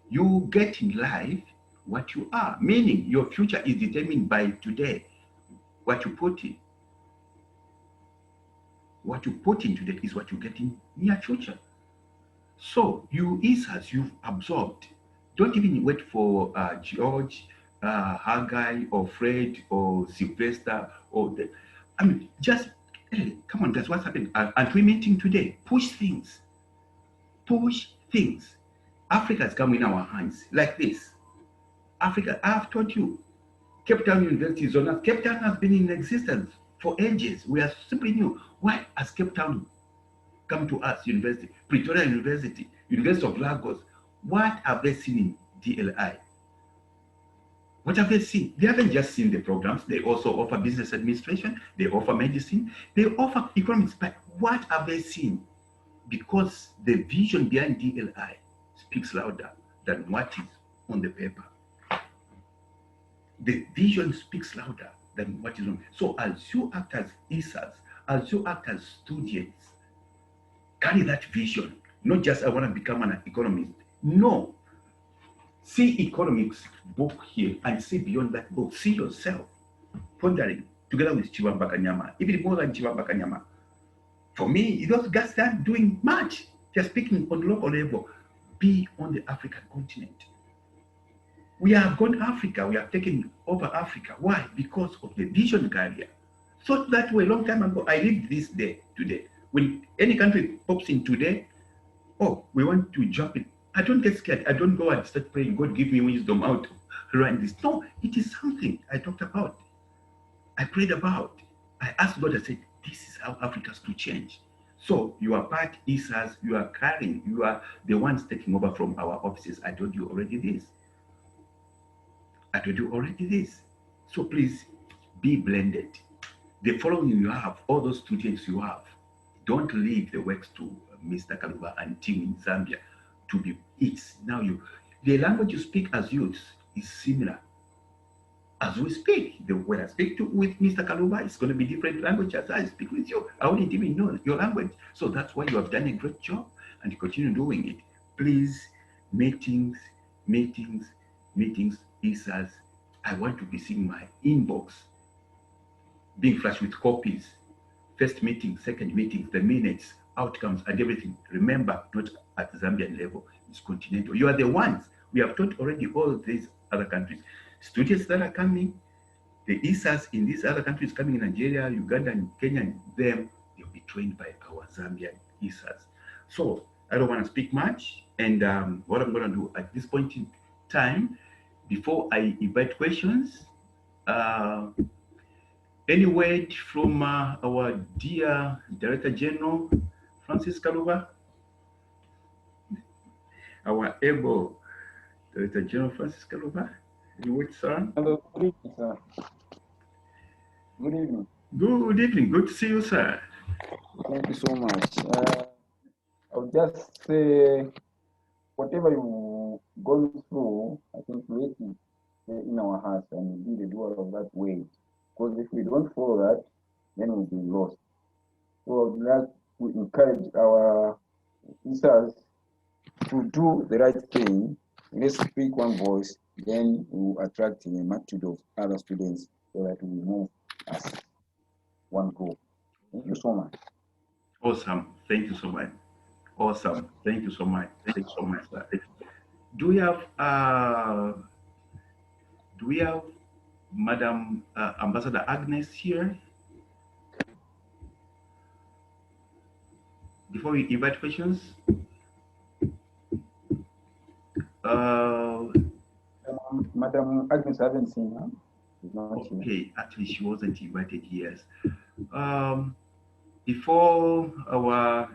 You get in life what you are, meaning your future is determined by today. What you put in, what you put in today is what you get in near future. So you ISAs, you've absorbed. Don't even wait for George, Haggai, or Fred, or Sylvester, or the. I mean, just hey, come on, guys, what's happening? Aren't we meeting today? Push things, push things. Africa has come in our hands like this. Africa, I've told you, Cape Town University is on us. Cape Town has been in existence for ages. We are simply new. Why has Cape Town come to us? University, Pretoria University, University of Lagos. What have they seen in DLI? What have they seen? They haven't just seen the programs. They also offer business administration. They offer medicine. They offer economics. But what have they seen? Because the vision behind DLI speaks louder than what is on the paper. The vision speaks louder than what is on. So as you act as ISAs, as you act as students, carry that vision. Not just I want to become an economist. No. See economics book here and see beyond that book. See yourself pondering together with Chibamba Kanyama, even more than Chibamba Kanyama. For me, those guys aren't doing much. They're speaking on local level. Be on the African continent. We have gone Africa. We have taken over Africa. Why? Because of the vision carrier. So that way, a long time ago, I lived this day today. When any country pops in today, oh, we want to jump in. I don't get scared. I don't go and start praying, God give me wisdom how to run this. No, it is something I talked about. I prayed about. I asked God, I said, this is how Africa's to change. So you are part ISAs, you are carrying, you are the ones taking over from our offices. I told you already this. I told you already this. So please be blended. The following you have, all those students you have, don't leave the works to Mr. Kaluba and team in Zambia to be it's now you. The language you speak as youths is similar. As we speak, the when I speak with Mr. Kaluba, it's going to be different language as I speak with you. I wouldn't even know your language. So that's why you have done a great job and you continue doing it. Please, meetings, meetings, meetings, ISAs. I want to be seeing my inbox being flashed with copies. First meeting, second meeting, the minutes, outcomes, and everything. Remember, not at Zambian level, it's continental. You are the ones. We have taught already all these other countries. Students that are coming, the ISAs in these other countries coming in Nigeria, Uganda, and Kenya, and them, they'll be trained by our Zambian ISAs. So I don't want to speak much. And what I'm going to do at this point in time, before I invite questions, any word from our dear Director General, Francis Kaluba? Our able Director General, Francis Kaluba? Any word, sir? Hello, good evening, sir. Good evening. Good evening. Good to see you, sir. Thank you so much. I'll just say, whatever you've gone through, I think let it stay in our hearts and be the doer of that way. Because if we don't follow that, then we'll be lost. So I'd like to encourage our teachers to do the right thing. Let's speak one voice, then we'll attract a multitude of other students so that we move as one group. Thank you so much. Awesome. Thank you so much. Awesome. Thank you so much. Thank you so much, sir. Do we have Madam Ambassador Agnes here? Before we invite questions, Madam Agnes, I haven't seen her. Okay, actually, she wasn't invited. Yes. Before our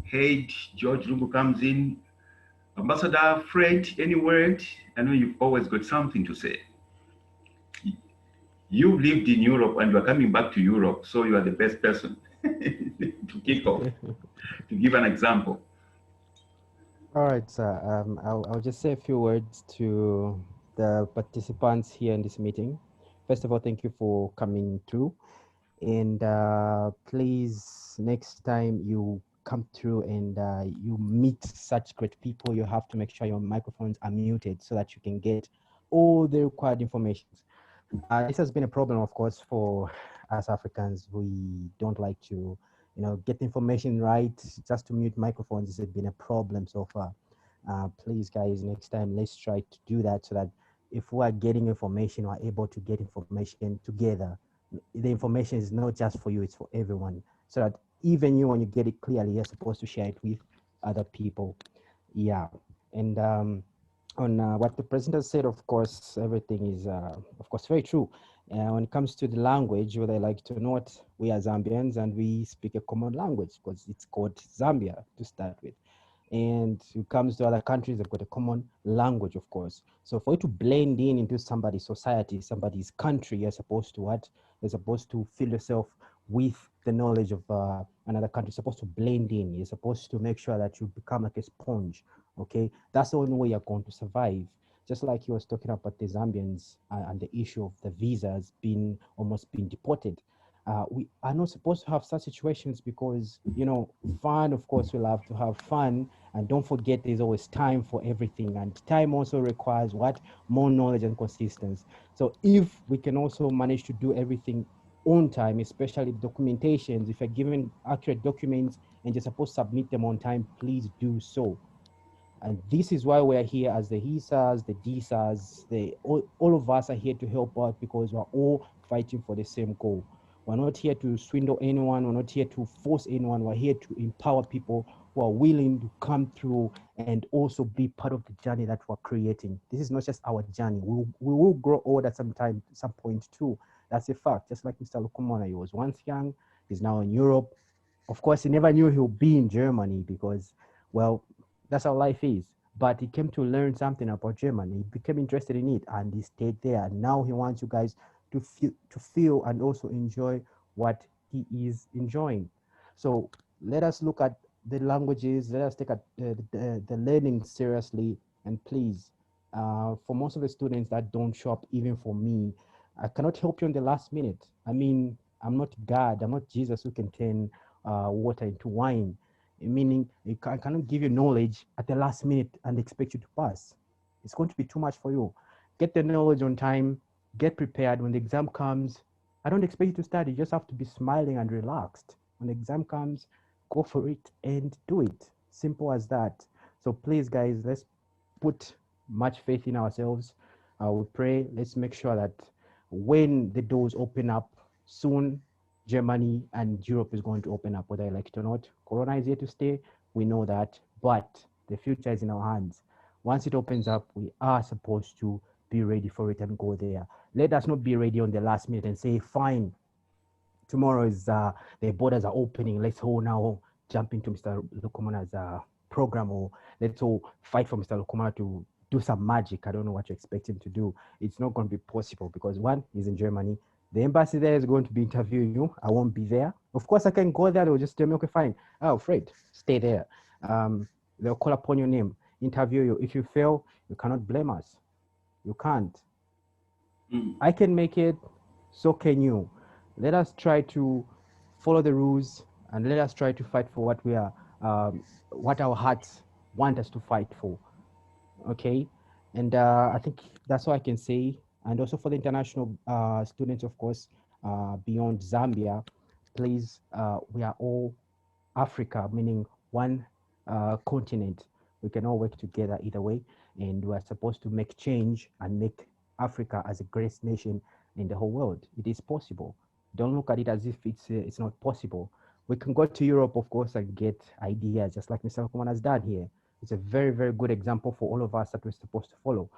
head George Lungu comes in, Ambassador Fred, any word? I know you've always got something to say. You lived in Europe and you are coming back to Europe, so you are the best person to kick off, to give an example. All right, sir. I'll just say a few words to the participants here in this meeting. First of all, thank you for coming through. And please, next time you come through and you meet such great people, you have to make sure your microphones are muted so that you can get all the required information. This has been a problem, of course, for us Africans. We don't like to, get information right. Just to mute microphones has been a problem so far. Please, guys, next time, let's try to do that so that if we are getting information, we're able to get information together. The information is not just for you, it's for everyone. So that even you, when you get it clearly, you're supposed to share it with other people. Yeah. And on what the president said, of course, everything is, of course, very true. When it comes to the language, what I like to note, we are Zambians and we speak a common language because it's called Zambia to start with. And it comes to other countries, they've got a common language, of course. So for you to blend in into somebody's society, somebody's country, you're supposed to what? You're supposed to fill yourself with the knowledge of another country. You're supposed to blend in. You're supposed to make sure that you become like a sponge, okay? That's the only way you're going to survive. Just like he was talking about the Zambians and the issue of the visas almost being deported. We are not supposed to have such situations because, fun, of course, we love to have fun. And don't forget, there's always time for everything. And time also requires what? More knowledge and consistency. So if we can also manage to do everything on time, especially documentations, if you're given accurate documents and you're supposed to submit them on time, please do so. And this is why we're here as the HISAs, the DSAs, all of us are here to help out because we're all fighting for the same goal. We're not here to swindle anyone. We're not here to force anyone. We're here to empower people who are willing to come through and also be part of the journey that we're creating. This is not just our journey. We will grow old at some point too. That's a fact. Just like Mr. Lukumona, he was once young, he's now in Europe. Of course, he never knew he'll be in Germany because, well, that's how life is. But he came to learn something about Germany. He became interested in it and he stayed there. And now he wants you guys to feel and also enjoy what he is enjoying. So let us look at the languages. Let us take the learning seriously. And please, for most of the students that don't show up, even for me, I cannot help you in the last minute. I mean, I'm not God. I'm not Jesus who can turn water into wine. Meaning, I cannot give you knowledge at the last minute and expect you to pass. It's going to be too much for you. Get the knowledge on time. Get prepared. When the exam comes, I don't expect you to study. You just have to be smiling and relaxed. When the exam comes, go for it and do it. Simple as that. So please, guys, let's put much faith in ourselves. We pray. Let's make sure that when the doors open up soon, Germany and Europe is going to open up, whether I like it or not. Corona is here to stay. We know that, but the future is in our hands. Once it opens up, we are supposed to be ready for it and go there. Let us not be ready on the last minute and say, fine, tomorrow is the borders are opening. Let's all now jump into Mr. Lukumona's program, or let's all fight for Mr. Lukumona to do some magic. I don't know what you expect him to do. It's not going to be possible because one, he's in Germany. The embassy there is going to be interviewing you. I won't be there. Of course, I can go there. They'll just tell me, okay, fine. Oh, Fred, stay there. They'll call upon your name, interview you. If you fail, you cannot blame us. You can't. I can make it, so can you. Let us try to follow the rules and let us try to fight for what we are, what our hearts want us to fight for. Okay, and I think that's all I can say. And also for the international students, of course, beyond Zambia, please, we are all Africa, meaning one continent. We can all work together either way, and we are supposed to make change and make Africa as a great nation in the whole world. It is possible. Don't look at it as if it's not possible. We can go to Europe, of course, and get ideas, just like Mr. Okuman has done here. It's a very, very good example for all of us that we're supposed to follow.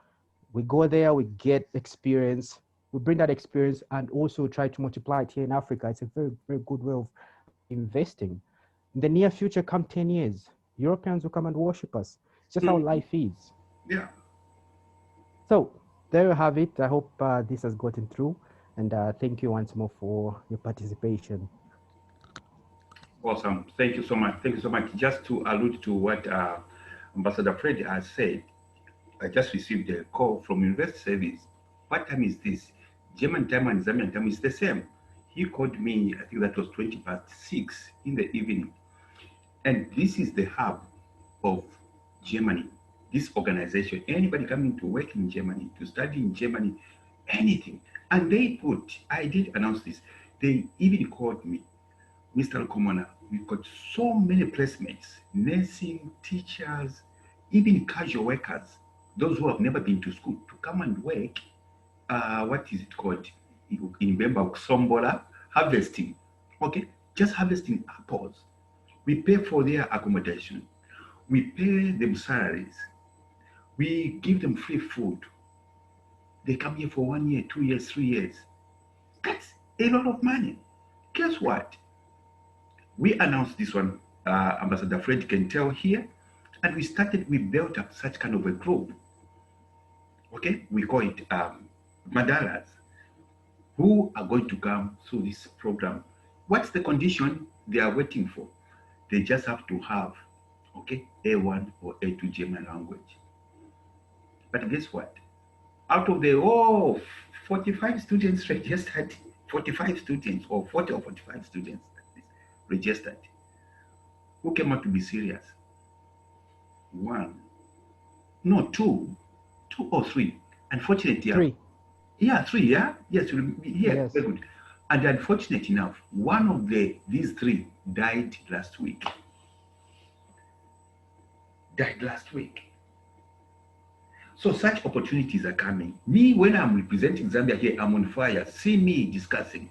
We go there, we get experience, we bring that experience and also try to multiply it here in Africa. It's a very, very good way of investing. In the near future, come 10 years, Europeans will come and worship us. It's just how life is. Yeah. So there you have it. I hope this has gotten through. And thank you once more for your participation. Awesome. Thank you so much. Thank you so much. Just to allude to what Ambassador Fred has said, I just received a call from University Service. What time is this? German time and Zambian time is the same. He called me, I think that was 6:20 in the evening. And this is the hub of Germany. This organization, anybody coming to work in Germany, to study in Germany, anything. And they put, I did announce this, they even called me, Mr. Komona. We've got so many placements, nursing, teachers, even casual workers, those who have never been to school, to come and work. What is it called? In Bemba, Sombola, harvesting. Okay, just harvesting apples. We pay for their accommodation. We pay them salaries. We give them free food. They come here for 1 year, 2 years, 3 years. That's a lot of money. Guess what? We announced this one, Ambassador Fred can tell here, and we built up such kind of a group. Okay, we call it Madalas, who are going to come through this program. What's the condition they are waiting for? They just have to have, okay, A1 or A2 German language. But guess what? Out of the 45 students registered, 45 students or 40 or 45 students registered, who came out to be serious? One, no, two or three. Unfortunately, Three. Yeah, three. Yeah, yes, Yes. very good. And unfortunate enough, one of these three died last week. So such opportunities are coming. Me, when I'm representing Zambia here, I'm on fire. See me discussing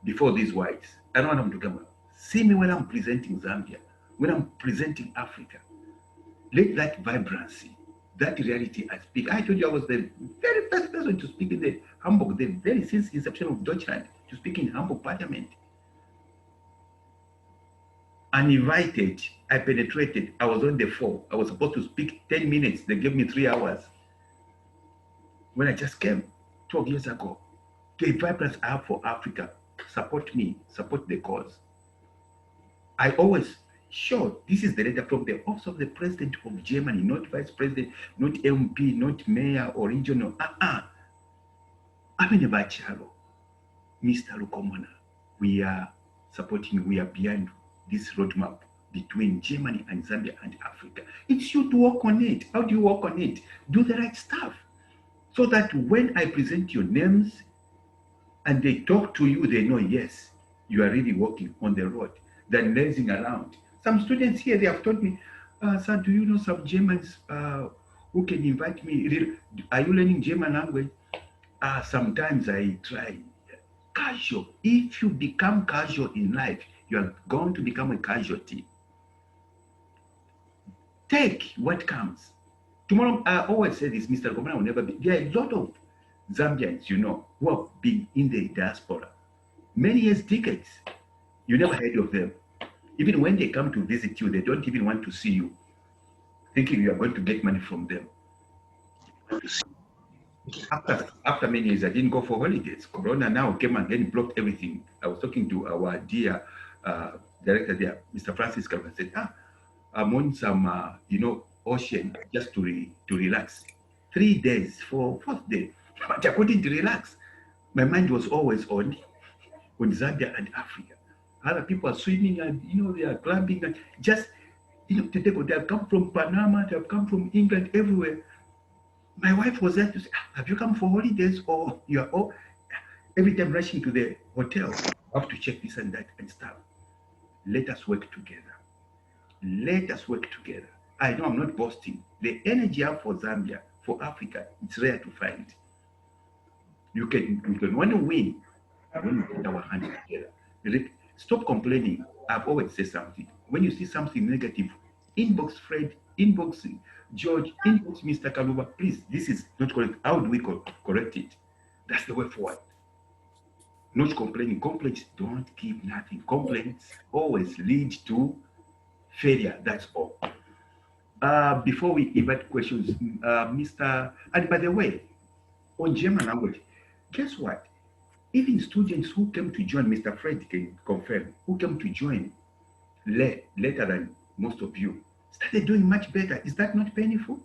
before these whites. I know what I'm talking about. See me when I'm presenting Zambia, when I'm presenting Africa. Let that vibrancy, that reality I speak. I told you I was the very first person to speak in the Hamburg, the very since inception of Deutschland, to speak in Hamburg Parliament. Uninvited, I penetrated. I was on the floor. I was supposed to speak 10 minutes. They gave me 3 hours. When I just came 12 years ago, the vibrance I have for Africa, support me, support the cause. I always, sure, this is the letter from the office of the president of Germany, not vice president, not MP, not mayor or regional. I'm in a bachalo. Mr. Lukomona, we are supporting, we are behind this roadmap between Germany and Zambia and Africa. It's you to work on it. How do you work on it? Do the right stuff. So that when I present your names and they talk to you, they know, yes, you are really working on the road than lazing around. Some students here, they have told me, sir, do you know some Germans who can invite me? Are you learning German language? Sometimes I try. Casual. If you become casual in life, you are going to become a casualty. Take what comes. Tomorrow, I always say this, Mr. Governor will never be. There are a lot of Zambians, you know, who have been in the diaspora. Many years, decades. You never heard of them. Even when they come to visit you, they don't even want to see you, thinking you are going to get money from them. After many years, I didn't go for holidays. Corona now came and then blocked everything. I was talking to our dear director there, Mr. Francis Calvin, said, I'm on some, ocean just to relax. 3 days for 4th day, but I couldn't relax. My mind was always on Zambia and Africa. Other people are swimming and, they are climbing and just, they have come from Panama, they have come from England, everywhere. My wife was there to say, have you come for holidays or you are all, every time rushing to the hotel, I have to check this and that and stuff. Let us work together. Let us work together. I know I'm not boasting. The energy I have for Zambia, for Africa, it's rare to find. We can want to win when we put our hands together. Stop complaining. I've always said something. When you see something negative, inbox Fred, inbox George, inbox Mr. Kaluba. Please, this is not correct. How do we correct it? That's the way forward. Not complaining. Complaints don't give nothing. Complaints always lead to failure. That's all. Before we invite questions, and by the way, on German language, guess what? Even students who came to join, Mr. Fred can confirm, who came to join later than most of you, started doing much better. Is that not painful?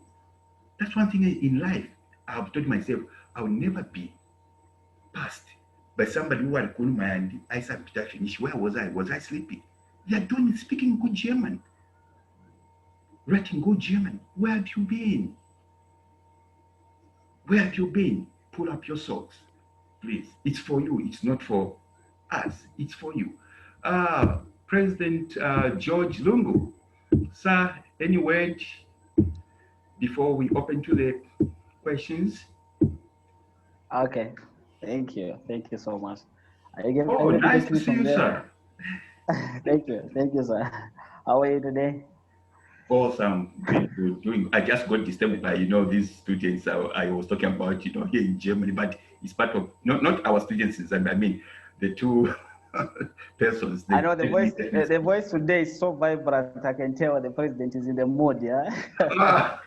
That's one thing in life. I've told myself, I will never be passed by somebody who had called my and I said, Peter, finish. Where was I? Was I sleeping? They are doing speaking good German, writing good German. Where have you been? Where have you been? Pull up your socks, please. It's for you. It's not for us. It's for you. President George Lungu, sir, any word before we open to the questions? Okay, thank you so much. I Oh, get to nice get to you see from you, there. sir. Thank you, sir. How are you today? Awesome. Doing. I just got disturbed by these students I was talking about here in Germany, but it's part of not our students. I mean the two persons. I They know definitely the speak. voice today is so vibrant. I can tell the president is in the mood. Yeah. Ah,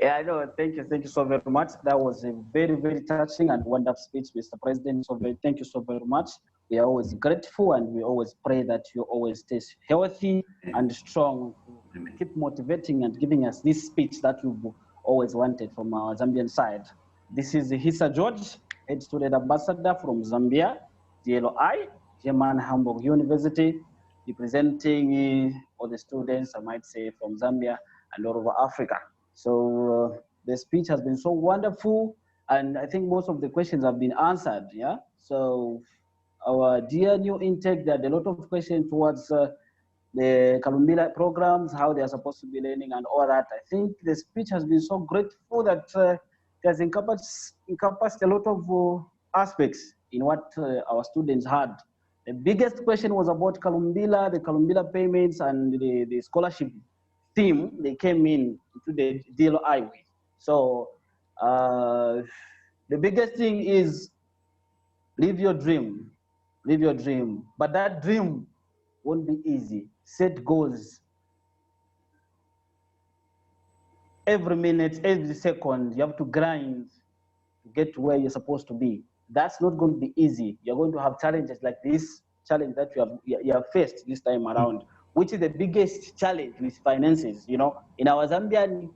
Yeah, I know. Thank you so very much. That was a very touching and wonderful speech, Mr. President. Thank you so very much. We are always grateful, and we always pray that you always stay healthy and strong to Amen. keep motivating and giving us this speech that we've always wanted from our Zambian side. This is Hisa George, Head Student Ambassador from Zambia, DLI, German Hamburg University, representing all the students, I might say, from Zambia and all over Africa. So the speech has been so wonderful, and I think most of the questions have been answered. Yeah. So our dear new intake, there are a lot of questions towards the Kalumbila programs, how they are supposed to be learning, and all that. I think the speech has been so grateful that it has encompassed a lot of aspects in what our students had. The biggest question was about Kalumbila, the Kalumbila payments, and the scholarship theme they came in to the DLI with. So uh, the biggest thing is live your dream, live your dream. But that dream won't be easy. Set goals every minute, every second. You have to grind to get to where you're supposed to be. That's not going to be easy. You're going to have challenges like this challenge that you have faced this time around, which is the biggest challenge with finances. In our Zambian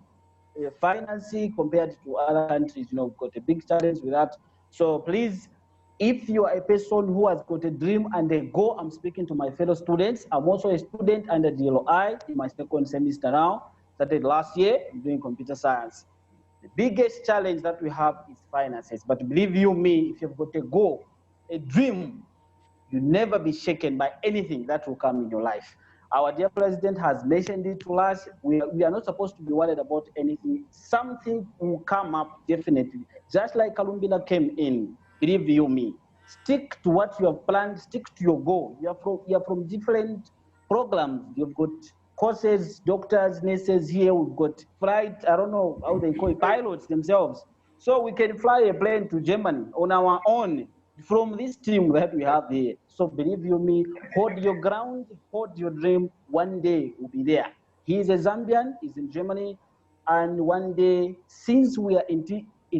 financing compared to other countries, we've got a big challenge with that. So please, if you are a person who has got a dream and a goal, I'm speaking to my fellow students. I'm also a student under DLI in my second semester now. Started last year. I'm doing computer science. The biggest challenge that we have is finances. But believe you me, if you've got a goal, a dream, you'll never be shaken by anything that will come in your life. Our dear president has mentioned it to us. We are not supposed to be worried about anything. Something will come up definitely. Just like Kalumbila came in, believe you me. Stick to what you have planned, stick to your goal. You are from different programs. You've got courses, doctors, nurses here. We've got flight, I don't know how they call it, pilots themselves. So we can fly a plane to Germany on our own from this team that we have here. So believe you me, hold your ground, hold your dream. One day we'll be there. He is a Zambian, he's in Germany, and one day, since we are in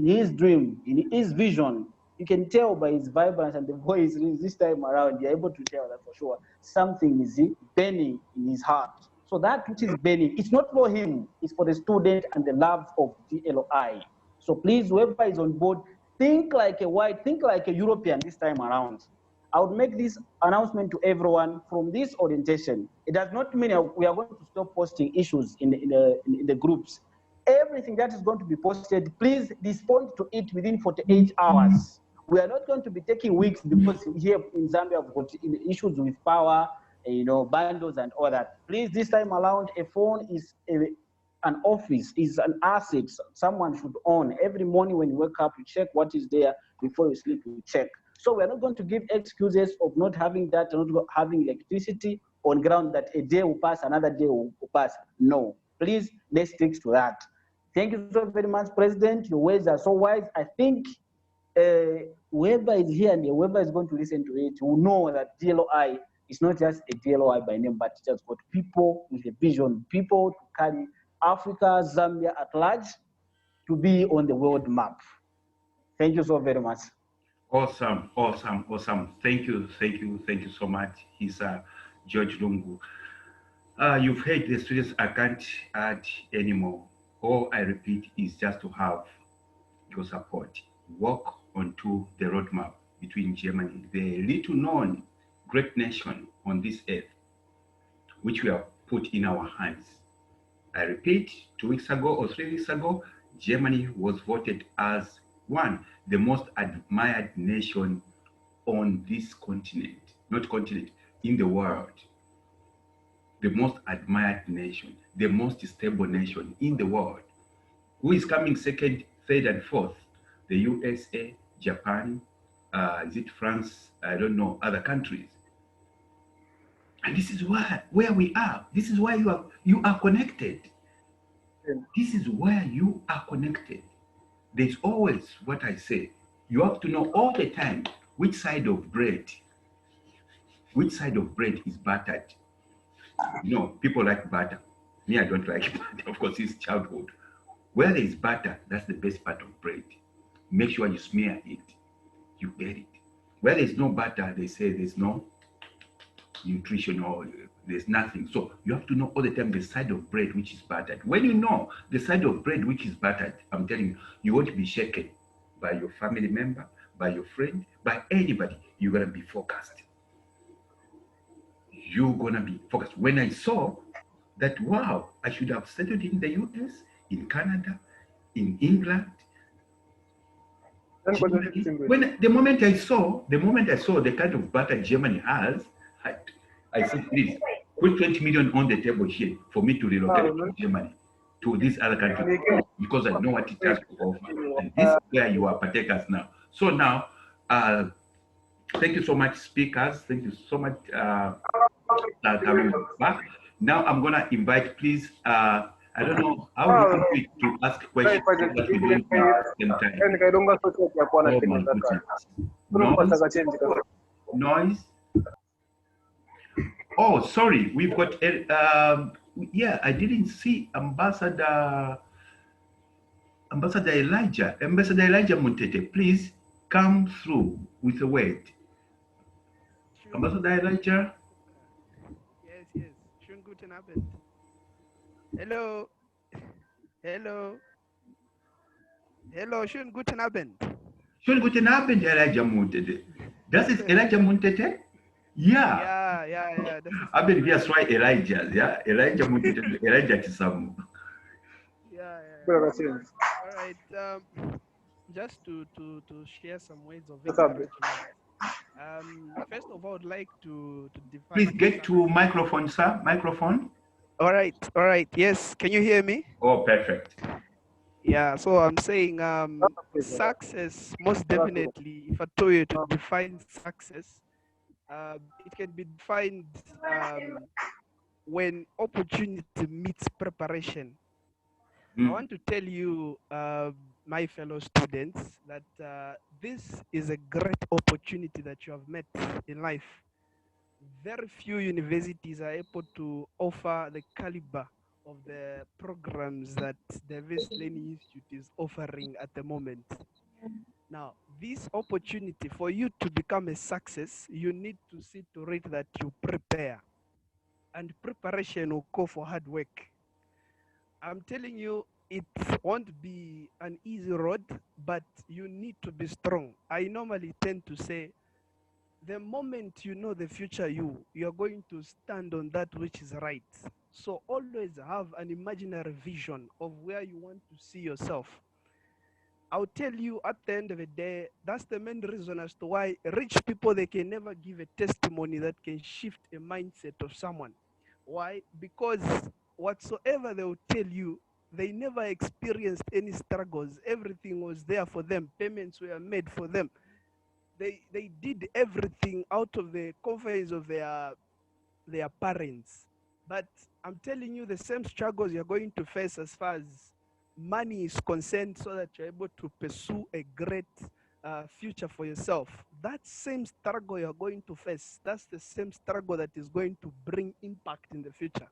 his dream, in his vision, you can tell by his vibrance and the voice this time around, you're able to tell that for sure something is burning in his heart. So that which is burning, it's not for him, it's for the student and the love of DLI. So please, whoever is on board, think like a white, think like a European this time around. I would make this announcement to everyone from this orientation. It does not mean we are going to stop posting issues in the groups. Everything that is going to be posted, please respond to it within 48 hours. We are not going to be taking weeks because here in Zambia we've got issues with power, bundles and all that. Please, this time around, a phone is an office, is an asset someone should own. Every morning when you wake up, you check what is there. Before you sleep, you check. So we're not going to give excuses of not having that, not having electricity on ground, that a day will pass, another day will pass. No, please, let's stick to that. Thank you so very much, President. Your words are so wise. I think whoever is here and whoever is going to listen to it will know that DLI is not just a DLI by name, but it has got people with a vision, people to carry Africa, Zambia at large to be on the world map. Thank you so very much. Awesome, awesome, awesome. Thank you so much. He's George Lungu. You've heard the students. I can't add anymore. All I repeat is just to have your support. Work onto the roadmap between Germany. The little known great nation on this earth, which we have put in our hands. I repeat, 2 weeks ago or 3 weeks ago, Germany was voted as one, the most admired nation on this continent, not continent, in the world. The most admired nation, the most stable nation in the world. Who is coming second, third, and fourth? The USA, Japan, is it France? I don't know, other countries. And this is where we are. This is why you are connected. This is where you are connected. There's always what I say. You have to know all the time which side of bread is buttered. You know, people like butter. Me, I don't like butter. Of course, it's childhood. Where there is butter, that's the best part of bread. Make sure you smear it. You get it. Where there's no butter, they say there's no nutrition or there's nothing. So you have to know all the time the side of bread which is buttered. When you know the side of bread which is buttered, I'm telling you, you won't be shaken by your family member, by your friend, by anybody. You're gonna be focused. You're gonna be focused. When I saw that, wow, I should have settled in the US, in Canada, in England. When the moment I saw the kind of butter Germany has, I said, please put 20 million on the table here for me to relocate to Germany, to this other country, because I know what it has to offer. And this is where you are partakers now. So now, thank you so much, speakers. Thank you so much coming back. Now I'm gonna invite, please. I don't know how you do it to ask questions so that we don't waste them time. Oh my goodness. Noise. Oh, sorry. We've got. Yeah, I didn't see Ambassador Elijah. Ambassador Elijah Muntete, please come through with a word. Schönen Ambassador Elijah. Yes. Schönen guten Abend. Hello. Schönen guten Abend. Schönen guten Abend, Elijah Muntete. Das ist Elijah Muntete? Ja. Ja. Das ist Abel wir zwei Elijahs, ja? Elijah Muntete, Elijah Kisamu. Yeah. All All right. Just to share some words of encouragement. First of all, I'd like to define. Please get to microphone, sir. Microphone. All right. Yes. Can you hear me? Oh, perfect. Yeah. So I'm saying success, most definitely, if I told you to define success, it can be defined when opportunity meets preparation. I want to tell you, my fellow students, that this is a great opportunity that you have met in life. Very few universities are able to offer the caliber of the programs that Davis Learning Institute is offering at the moment. Now, this opportunity for you to become a success, you need to see to it that you prepare. And preparation will go for hard work. I'm telling you, it won't be an easy road, but you need to be strong. I normally tend to say, the moment you know the future you're going to stand on that which is right. So always have an imaginary vision of where you want to see yourself. I'll tell you at the end of the day, that's the main reason as to why rich people, they can never give a testimony that can shift a mindset of someone. Why? Because whatsoever they will tell you, they never experienced any struggles. Everything was there for them. Payments were made for them. They did everything out of the confidence of their parents. But I'm telling you, the same struggles you're going to face as far as money is concerned, so that you're able to pursue a great future for yourself. That same struggle you're going to face, that's the same struggle that is going to bring impact in the future.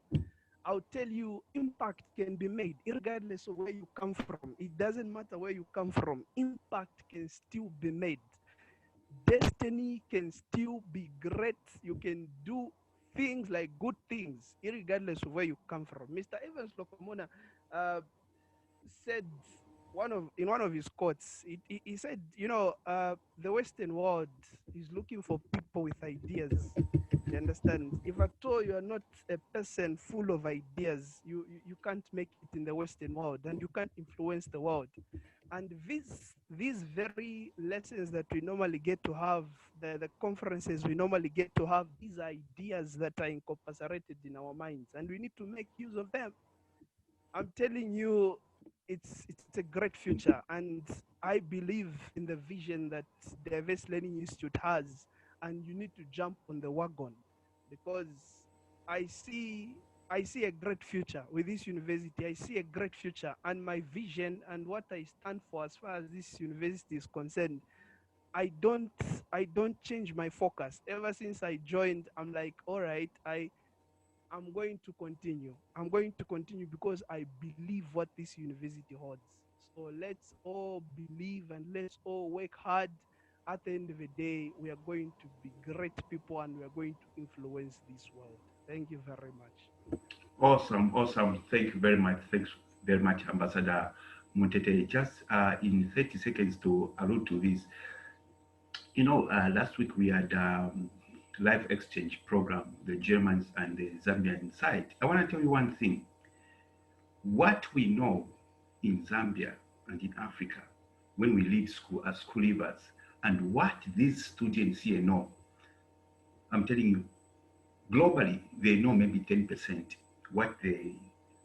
I'll tell you, impact can be made regardless of where you come from. It doesn't matter where you come from. Impact can still be made. Destiny can still be great. You can do things like good things, regardless of where you come from. Mr. Evans Lokomona said in one of his quotes, he said, you know, the Western world is looking for people with ideas. You understand? If at all you are not a person full of ideas, you can't make it in the Western world, and you can't influence the world. And these very lessons that we normally get to have, the conferences we normally get to have, these ideas that are incorporated in our minds, and we need to make use of them. I'm telling you, it's a great future, and I believe in the vision that the Diverse Learning Institute has, and you need to jump on the wagon, because I see I see a great future with this university. I see a great future, and my vision and what I stand for as far as this university is concerned, I don't I don't change my focus. Ever since I joined, I'm like, all right, I'm going to continue. I'm going to continue because I believe what this university holds. So let's all believe and let's all work hard. At the end of the day, we are going to be great people and we are going to influence this world. Thank you very much. Awesome, awesome. Thank you very much. Thanks very much, Ambassador Mutete. Just in 30 seconds to allude to this, you know, last week we had live exchange program, the Germans and the Zambian side. I want to tell you one thing. What we know in Zambia and in Africa when we leave school as school leavers, and what these students here know, I'm telling you, globally, they know maybe 10%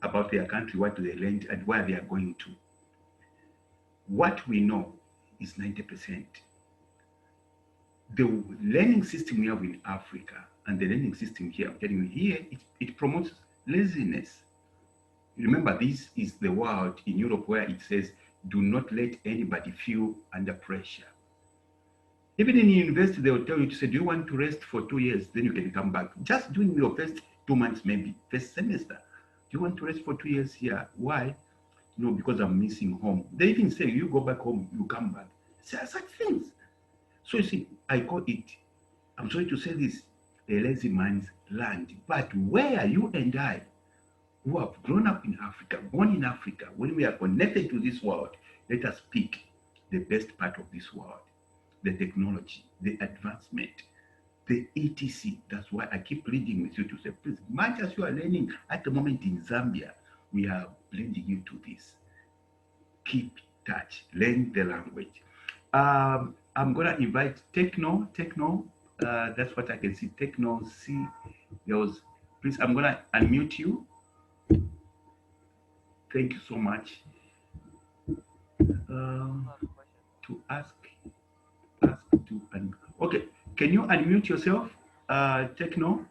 about their country, what they learned, and where they are going to. What we know is 90%. The learning system we have in Africa and the learning system here, I'm telling you, here, it promotes laziness. Remember, this is the world in Europe where it says, do not let anybody feel under pressure. Even in university, they will tell you to say, do you want to rest for 2 years? Then you can come back. Just doing your first 2 months, maybe, first semester. Do you want to rest for 2 years here? Why? No, because I'm missing home. They even say, you go back home, you come back. Say such things. So you see, I call it, I'm sorry to say this, a lazy man's land. But where you and I, who have grown up in Africa, born in Africa, when we are connected to this world, let us pick the best part of this world, the technology, the advancement, the ETC. That's why I keep pleading with you to say, please, much as you are learning at the moment in Zambia, we are blending you to this. Keep touch, learn the language. I'm gonna invite Techno, that's what I can see, Techno, see, please, I'm gonna unmute you. Thank you so much. To ask to, okay, can you unmute yourself, Techno?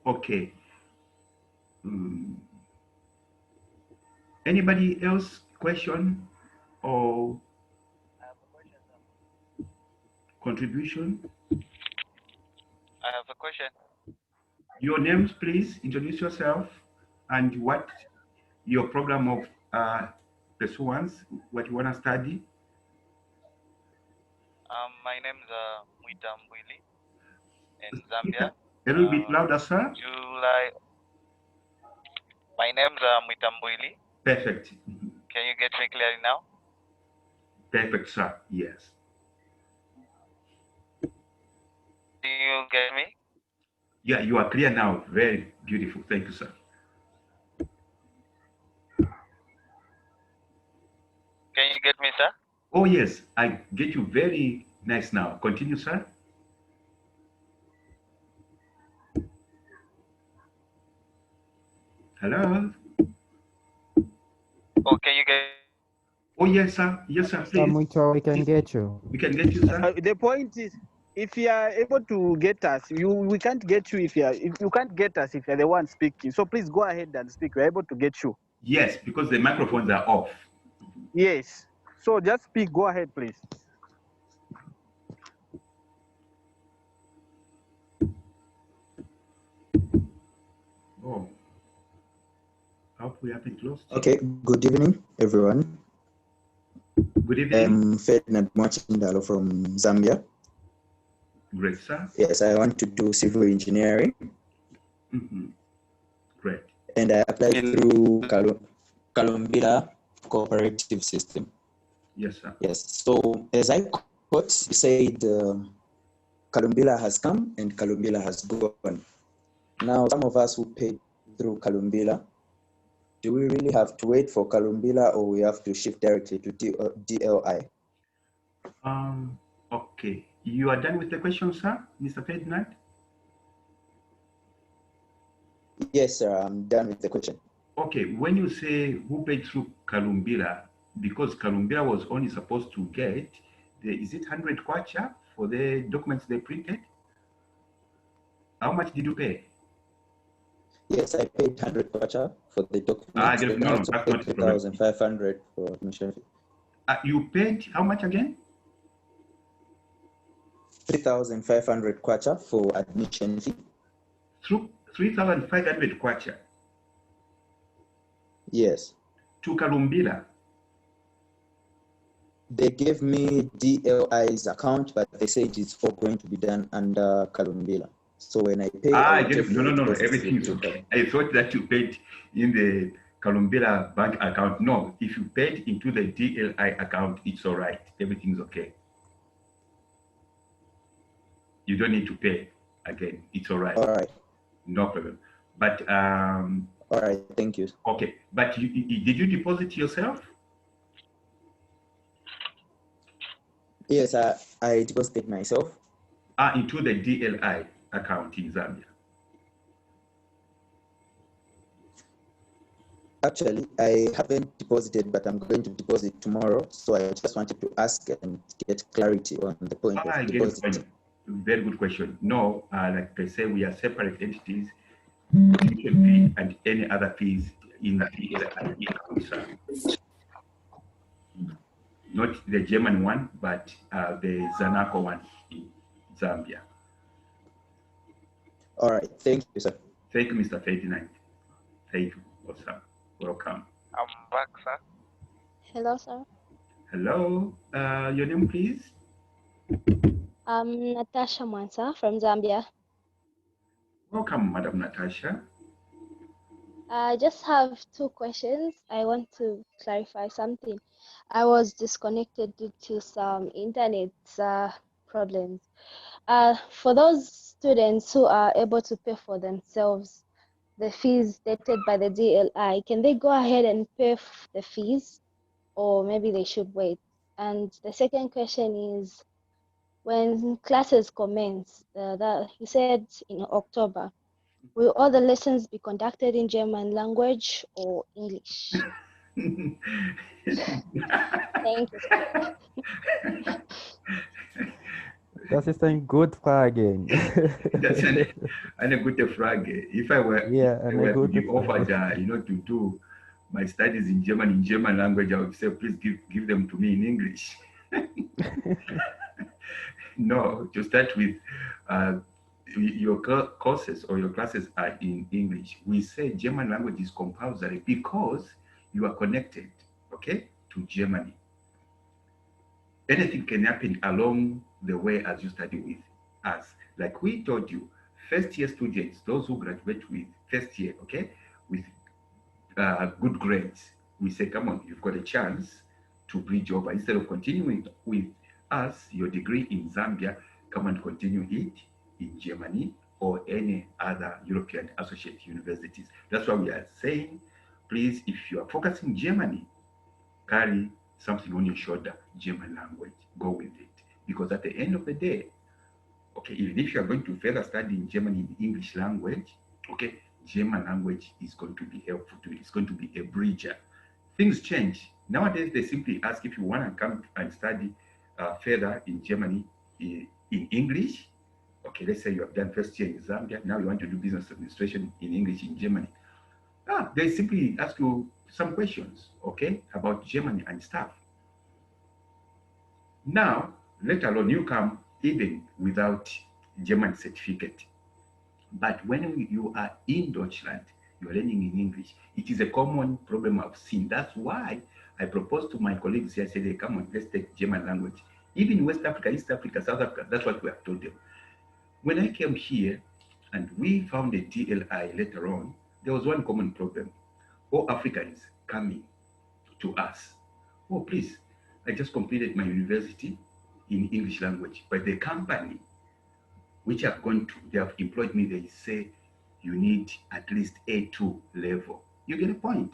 Okay. Anybody else question or contribution? I have a question. Your names, please. Introduce yourself and what your program of pursuance, what you want to study. My name is Mwitambwili in Zambia. A little bit louder, sir. My name is Mwitambwili. Perfect. Can you get me clearly now? Perfect, sir. Yes. Do you get me? Yeah, you are clear now. Very beautiful. Thank you, sir. Can you get me, sir? Oh, yes. I get you very nice now. Continue, sir. Hello? Oh, can you get? Oh, yes, sir. Yes, sir. Please. We can get you. We can get you, sir. The point is, if you are able to get us, we can't get you if you can't get us if you're the one speaking. So please go ahead and speak. We're able to get you. Yes, because the microphones are off. Yes. So just speak. Go ahead, please. Oh. I hope we haven't lost you. Okay, good evening, everyone. Good evening. I'm Ferdinand Mwachindalo from Zambia. Great, sir. Yes, I want to do civil engineering. Great. And I applied through Kalumbila cooperative system. Yes, sir. Yes. So as I quote, you said Kalumbila has come and Kalumbila has gone. Now, some of us who paid through Kalumbila, do we really have to wait for Kalumbila or we have to shift directly to DLI? Okay. You are done with the question, sir, Mr. Ferdinand? Yes, sir. I'm done with the question. Okay. When you say who paid through Kalumbila, because Kalumbila was only supposed to get is it 100 kwacha for the documents they printed? How much did you pay? Yes, I paid 100 kwacha for the documents. Then I also paid 3,500 for admission fee. You paid how much again? 3,500 kwacha for admission fee. Through 3,500 kwacha? Yes. To Kalumbila? They gave me DLI's account, but they said it's all going to be done under Kalumbila. So when I pay, no, everything is okay. I thought that you paid in the Kalumbila bank account. No, if you paid into the DLI account, it's all right. Everything's okay. You don't need to pay again. It's all right. All right. No problem. But all right, thank you. Okay, but did you deposit yourself? Yes, I deposited myself. Into the DLI account in Zambia. Actually, I haven't deposited, but I'm going to deposit tomorrow. So I just wanted to ask and get clarity on the point of depositing. Very good question. No, like I say, we are separate entities. Tuition fee and any other fees in the DLI account. Not the German one, but the Zanaco one in Zambia. All right. Thank you, sir. Thank you, Mr. Ferdinand. Thank you, sir. Welcome. I'm back, sir. Hello, sir. Hello. Your name, please? I'm Natasha Mwansa from Zambia. Welcome, Madam Natasha. I just have 2 questions. I want to clarify something. I was disconnected due to some internet problems. For those students who are able to pay for themselves the fees stated by the DLI, can they go ahead and pay the fees, or maybe they should wait? And the second question is, when classes commence, that you said in October, will all the lessons be conducted in German language or English? Thank you, sir. Das ist ein gut Frage. That's a good frage. If I were, to be offered, to do my studies in German language, I would say, please give them to me in English. No, to start with, your courses or your classes are in English. We say German language is compulsory because you are connected, okay, to Germany. Anything can happen along the way as you study with us. Like we told you, first year students, those who graduate with first year, okay, with good grades, we say, come on, you've got a chance to bridge over. Instead of continuing with us, your degree in Zambia, come and continue it in Germany or any other European associate universities. That's why we are saying, please, if you are focusing Germany, carry something on your shoulder, German language, go with it. Because at the end of the day, okay, even if you are going to further study in Germany in English language, okay, German language is going to be helpful to you. It's going to be a bridger. Things change. Nowadays, they simply ask if you want to come and study further in Germany in English. Okay, let's say you have done first year in Zambia. Now you want to do business administration in English in Germany. They simply ask you some questions, okay, about Germany and stuff. Now, let alone you come even without German certificate. But when you are in Deutschland, you're learning in English. It is a common problem I've seen. That's why I proposed to my colleagues here, I said, hey, come on, let's take German language. Even West Africa, East Africa, South Africa, that's what we have told them. When I came here, And we found a DLI later on. There was one common problem. All Africans coming to us. Oh, please, I just completed my university in English language, but the company which I've gone to, they have employed me, they say you need at least A2 level. You get a point.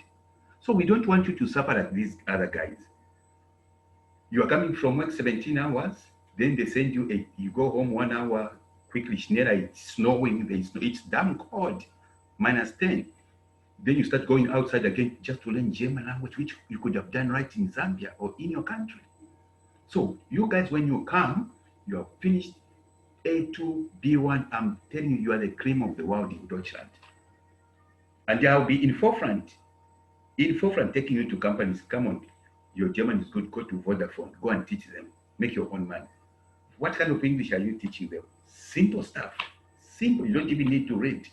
So we don't want you to suffer like these other guys. You are coming from work 17 hours, then they send you, you go home 1 hour quickly, Schneider, it's snowing, it's damn cold, -10. Then you start going outside again just to learn German language, which you could have done right in Zambia or in your country. So you guys, when you come, you have finished A2, B1. I'm telling you, you are the cream of the world in Deutschland. And I'll be in forefront taking you to companies. Come on, your German is good, go to Vodafone, go and teach them, make your own money. What kind of English are you teaching them? Simple stuff. Simple, you don't even need to read.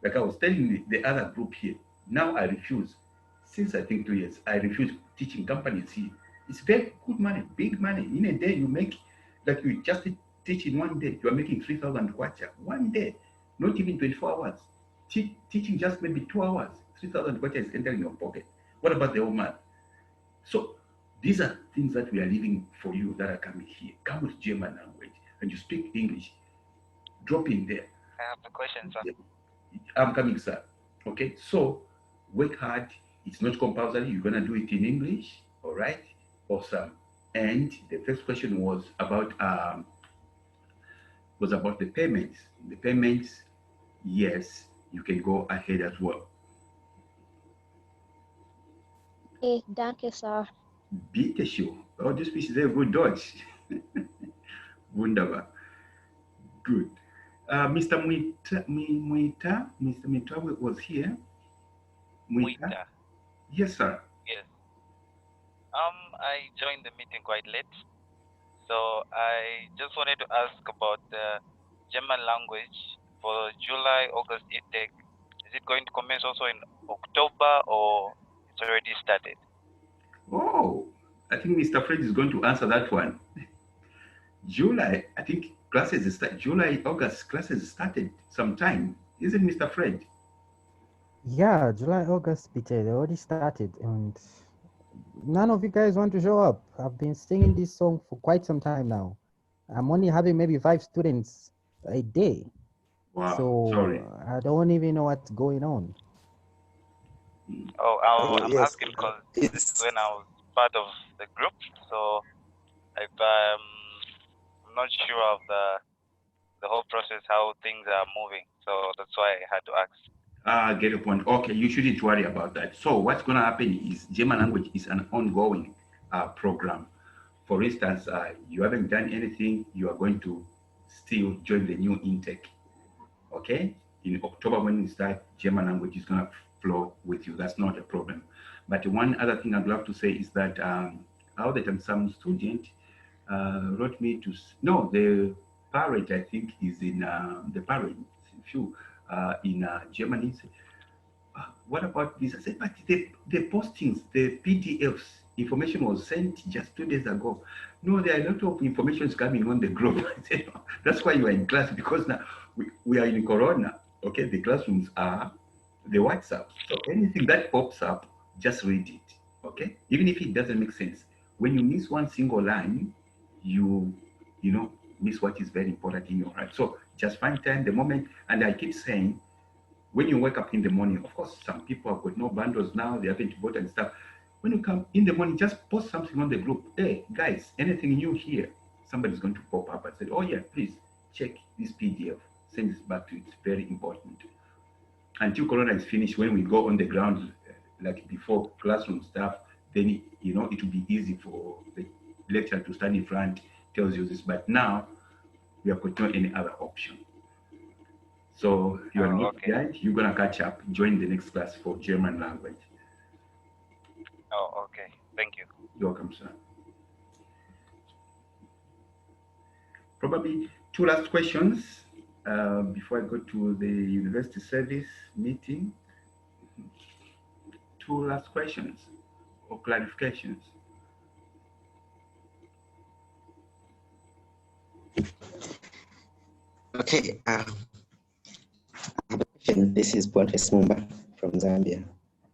Like I was telling the other group here, now I refuse. Since I think 2 years, I refuse teaching companies here. It's very good money, big money. In a day, you make, like you just teach in 1 day, you are making 3,000 kwacha. 1 day, not even 24 hours. Teaching just maybe 2 hours, 3,000 kwacha is entering your pocket. What about the whole month? So these are things that we are leaving for you that are coming here. Come with German language and you speak English. Drop in there. I have a question, sir. I'm coming, sir. Okay, so work hard. It's not compulsory. You're gonna do it in English. All right, awesome. And the first question was about the payments. The payments, yes, you can go ahead as well. Okay, danke, sir. Bitte schön. Oh, this piece is very good Deutsch. Wunderbar. Good. Mr. Mr. Muita was here. Muita. Yes, sir. Yes. I joined the meeting quite late, so I just wanted to ask about the German language for July, August intake. Is it going to commence also in October or it's already started? Oh, I think Mr. Fred is going to answer that one. July, I think classes start. July, August classes started sometime, isn't Mr. Fred? Yeah, July, August, Peter, they already started, and none of you guys want to show up. I've been singing this song for quite some time now. I'm only having maybe 5 students a day. Wow, So sorry. I don't even know what's going on. Oh, I'm Yes, asking because it's when I was part of the group, so I'm not sure of the whole process, how things are moving. So that's why I had to ask. Get a point. Okay, you shouldn't worry about that. So what's going to happen is German language is an ongoing program. For instance, you haven't done anything, you are going to still join the new intake. Okay? In October, when we start, German language is going to flow with you. That's not a problem. But one other thing I'd love to say is that how that some student wrote me to, no, the parent, I think, is in the parent, in Germany. What about this? I said, but the postings, the PDFs, information was sent just 2 days ago. No, there are a lot of information coming on the group. I said, no, that's why you are in class, because now we are in Corona. Okay, the classrooms are the WhatsApp. So anything that pops up, just read it. Okay, even if it doesn't make sense. When you miss one single line, you miss what is very important in your life. So just find time, the moment, and I keep saying, when you wake up in the morning, of course, some people have got no bundles now, they haven't bought and stuff. When you come in the morning, just post something on the group. Hey, guys, anything new here? Somebody's going to pop up and say, oh yeah, please check this PDF. Send this back to you. It's very important. Until Corona is finished, when we go on the ground, like before classroom stuff, then, it will be easy for the lecturer to stand in front, tells you this. But now, we have got no any other option. So you are not behind, you're going to catch up, join the next class for German language. Oh, okay. Thank you. You're welcome, sir. Probably 2 last questions before I go to the university service meeting. 2 last questions or clarifications. okay. This is Boniface Mumba from Zambia.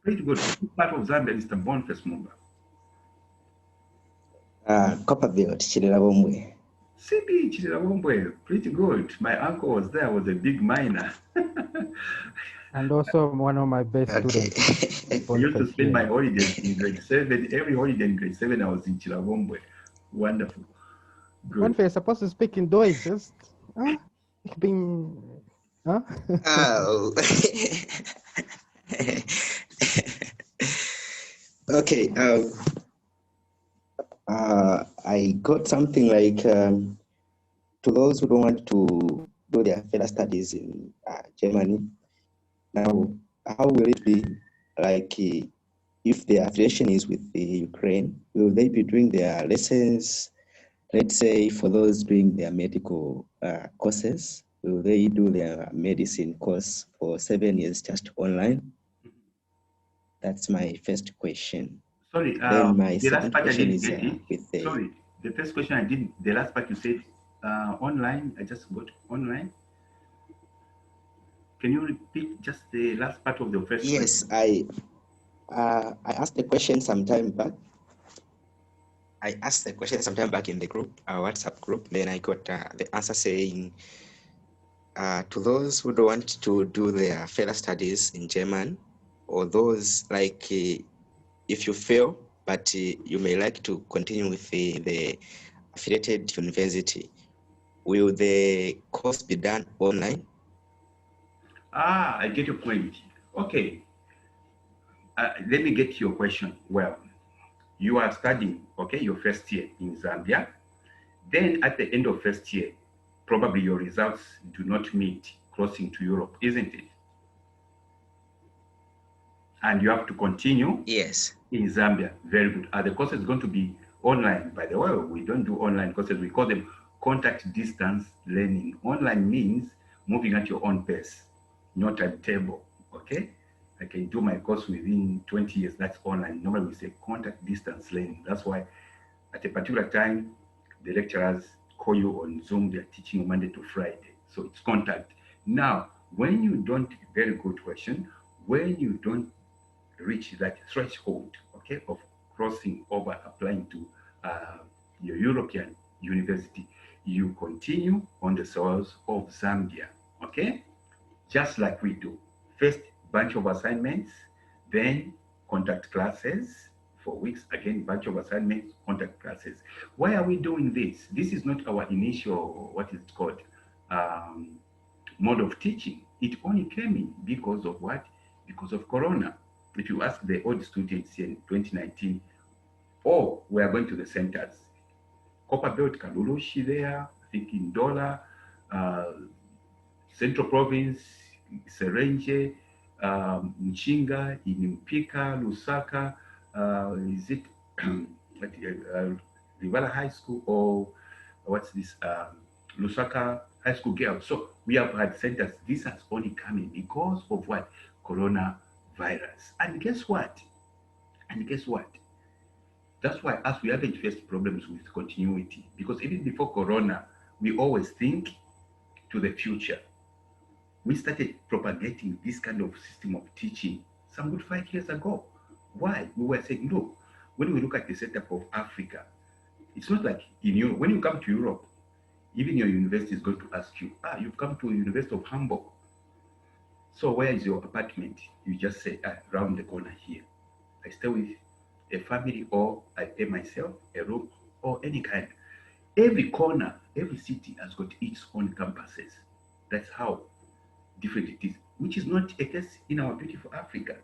Pretty good. What part of Zambia is the Boniface Mumba? Copperbelt, Chililabombwe. CB Chirawombwe, pretty good. My uncle was there, was a big miner. And also one of my best students. I used to spend my holidays in grade 7. Every holiday in grade 7, I was in Chirawombwe. Wonderful. Good. One you're supposed to speak in Deutsch. Just, being, huh? Oh. Okay. I got something like to those who don't want to do their further studies in Germany. Now, how will it be like if the affiliation is with the Ukraine? Will they be doing their lessons? Let's say for those doing their medical courses, will they do their medicine course for 7 years just online? That's my first question. Sorry, Then my the last second part I question didn't is get it. with the... Sorry, the first question I didn't, the last part you said online, I just got online. Can you repeat just the last part of the first question? Yes, I asked the question sometime back. I asked the question sometime back in the group, our WhatsApp group. Then I got the answer saying, to those who don't want to do their further studies in German, or those like if you fail, but you may like to continue with the affiliated university, will the course be done online? I get your point. Okay. Let me get your question. Well, you are studying, okay, your first year in Zambia. Then at the end of first year, probably your results do not meet crossing to Europe, isn't it? And you have to continue. Yes. In Zambia. Very good. Are the courses going to be online? By the way, we don't do online courses. We call them contact distance learning. Online means moving at your own pace, no timetable, okay? I can do my course within 20 years. That's online. Normally we say contact distance learning. That's why at a particular time, the lecturers call you on Zoom. They're teaching Monday to Friday. So it's contact. Now, when you don't, very good question, when you don't reach that threshold, okay, of crossing over, applying to your European university, you continue on the soils of Zambia, okay? Just like we do. First bunch of assignments, then contact classes for weeks, again, bunch of assignments, contact classes. Why are we doing this? This is not our initial, what is it called, mode of teaching. It only came in because of what? Because of Corona. If you ask the old students here in 2019, we are going to the centers. Copperbelt, Kalulushi there, I think in Dola, Central Province, Serenge, Mchinga, in Mpika, Lusaka, is it Rivala High School or what's this, Lusaka High School Girls. So we have had centers. This has only come in because of what? Coronavirus. And guess what? That's why us, we haven't faced problems with continuity, because even before Corona, we always think to the future. We started propagating this kind of system of teaching some good 5 years ago. Why? We were saying, look, when we look at the setup of Africa, it's not like in Europe. When you come to Europe, even your university is going to ask you, you've come to the University of Hamburg. So where is your apartment? You just say, around the corner here. I stay with a family, or I pay myself a room, or any kind. Every corner, every city has got its own campuses. That's how different it is, which is not a case in our beautiful Africa.